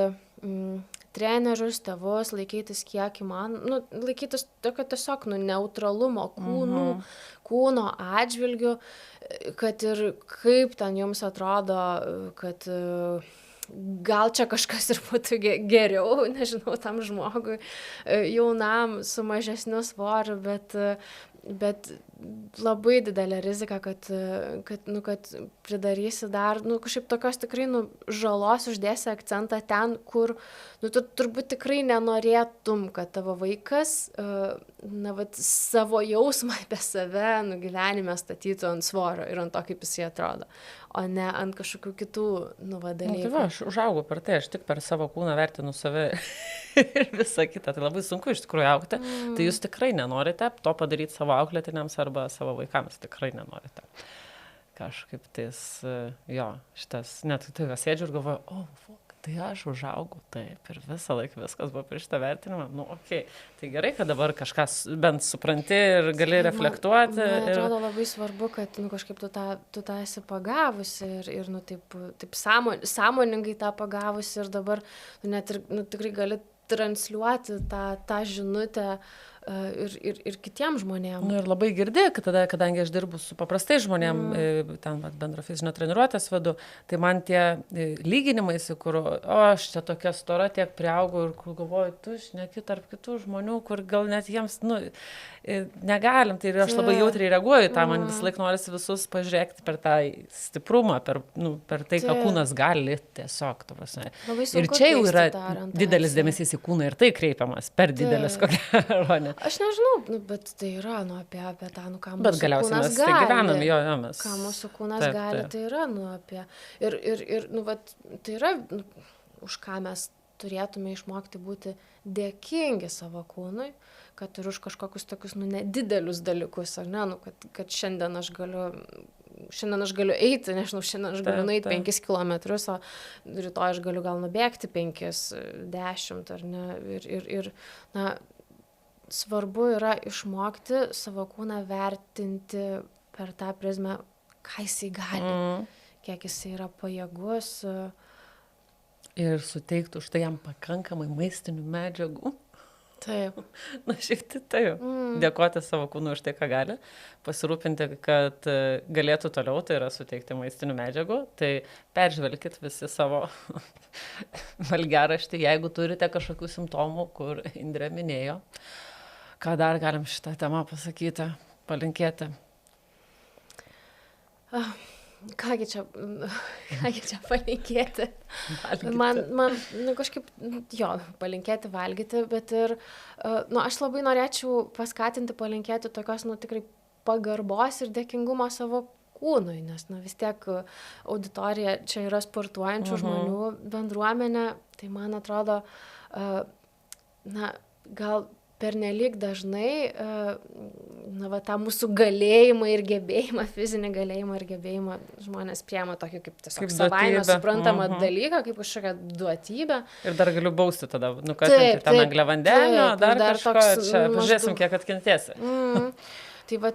[SPEAKER 1] trenerius, tėvus, laikytis kiek įmanoma, laikytis tokio tiesiog neutralumo kūno atžvilgių, kad ir kaip ten jums atrodo, kad gal čia kažkas ir būtų geriau, nežinau, tam žmogui jaunam su mažesniu svoriu, bet labai didelė rizika, kad pridarysi dar, kažkaip tokios tikrai žalos uždėsi akcentą ten, kur, tu turbūt tikrai nenorėtum, kad tavo vaikas, savo jausmą apie save, gyvenime statytų ant svorio ir ant to, kaip jisai atrodo, o ne ant kažkokių kitų, dalykų.
[SPEAKER 3] Tai aš užaugau per tai, aš tik per savo kūną vertinu save ir visą kitą. Tai labai sunku iš tikrųjų augti. Tai jūs tikrai nenorite to padaryti savo auklėtiniams arba savo vaikams. Tikrai nenorite. kažkaip tais, jo, šitas, net tai sėdžiu ir galvoju, tai aš užaugau taip ir visą laiką viskas buvo prieš tą vertinimą. Nu, okei. Tai gerai, kad dabar kažkas bent supranti ir gali reflektuoti.
[SPEAKER 1] Man atrodo labai svarbu, kad kažkaip tu tą esi pagavusi ir taip sąmoningai tą pagavusi ir dabar net ir tikrai gali transliuoti tą žinutę ir kitiems žmonėms.
[SPEAKER 3] Nu ir labai girdi, kad tada, kadangi aš dirbu su paprastais žmonėms, ten bendro fizinio treniruotės vedu, tai man tie lyginimai, kur aš čia tokia stora tiek priaugau ir kur galvoju, tu šneki tarp kitų žmonių, kur gal net jiems, negalim, tai aš labai jautriai reaguoju, tą man vis laik norisi visus pažiūrėti per tą stiprumą, per tai, ką kūnas gali tiesiog, tu prasme. Ir čia jau yra didelis dėmesys į kūną ir tai kreipiamas, per didelis kokia rolė.
[SPEAKER 1] Aš nežinau, bet tai yra, apie tą, ką mūsų
[SPEAKER 3] bet galiausiai
[SPEAKER 1] kūnas
[SPEAKER 3] mes
[SPEAKER 1] gali.
[SPEAKER 3] Tai gyvenam, jo, mes.
[SPEAKER 1] Ką mūsų kūnas gali, tai yra, apie. Ir tai yra, už ką mes turėtume išmokti būti dėkingi savo kūnui, kad ir už kažkokius tokius, nedidelius dalykus, ar ne, kad šiandien aš galiu eiti, nežinau, šiandien aš galiu nueiti 5 kilometrus, o rytoj aš galiu gal nubėgti 5, 10, ar ne, ir svarbu yra išmokti savo kūną vertinti per tą prizmę, ką jisai gali, kiek jisai yra pajėgus.
[SPEAKER 3] Ir suteikti už tai jam pakankamai maistinių medžiagų.
[SPEAKER 1] Taip.
[SPEAKER 3] Na, šiaip tai taip. Dėkoti savo kūnui už tai, ką gali. Pasirūpinti, kad galėtų toliau, tai yra suteikti maistinių medžiagų. Tai peržvelkit visi savo valgiaraštį, jeigu turite kažkokių simptomų, kur Indrė minėjo. Ką dar galim šitą temą pasakyti, palinkėti?
[SPEAKER 1] Kągi čia palinkėti?
[SPEAKER 3] Valgyti.
[SPEAKER 1] Man kažkaip, palinkėti valgyti, bet ir, aš labai norėčiau paskatinti, palinkėti tokios, tikrai pagarbos ir dėkingumo savo kūnui, nes, vis tiek auditorija čia yra sportuojančių žmonių bendruomenė, tai man atrodo, gal pernelyg dažnai tą mūsų galėjimą ir gebėjimą, fizinį galėjimą ir gebėjimą žmonės priema tokį kaip tiesiog savaime suprantamą dalyką, kaip kažkokią duotybę.
[SPEAKER 3] Ir dar galiu bausti tada, nukatinti ten angliavandenio, dar kažko, čia pažiūrėsim, kiek atkentėsi.
[SPEAKER 1] Tai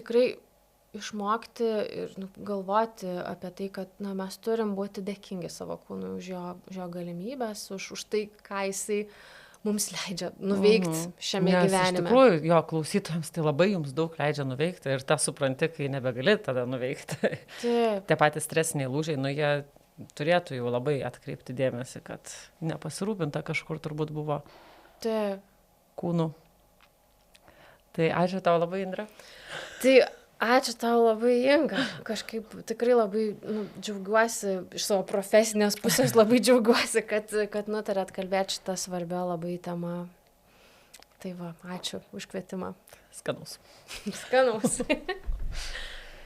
[SPEAKER 1] tikrai išmokti ir galvoti apie tai, kad mes turim būti dėkingi savo kūnui už jo galimybės, už tai, ką jisai mums leidžia nuveikti šiame gyvenime.
[SPEAKER 3] Iš tikrųjų, jo klausytojams tai labai jums daug leidžia nuveikti ir tą supranti, kai nebegali tada nuveikti.
[SPEAKER 1] Taip.
[SPEAKER 3] Tie patys stresiniai lūžiai, jie turėtų jau labai atkreipti dėmesį, kad nepasirūpinta kažkur turbūt buvo kūnų. Tai ačiū tau labai, Indrė.
[SPEAKER 1] Tai ačiū tau labai, Inga. Kažkaip tikrai labai džiaugiuosi, iš savo profesinės pusės labai džiaugiuosi, kad nutarėt kalbėti šitą svarbę labai temą. Tai ačiū už kvietimą.
[SPEAKER 3] Skanaus.
[SPEAKER 1] Skanaus.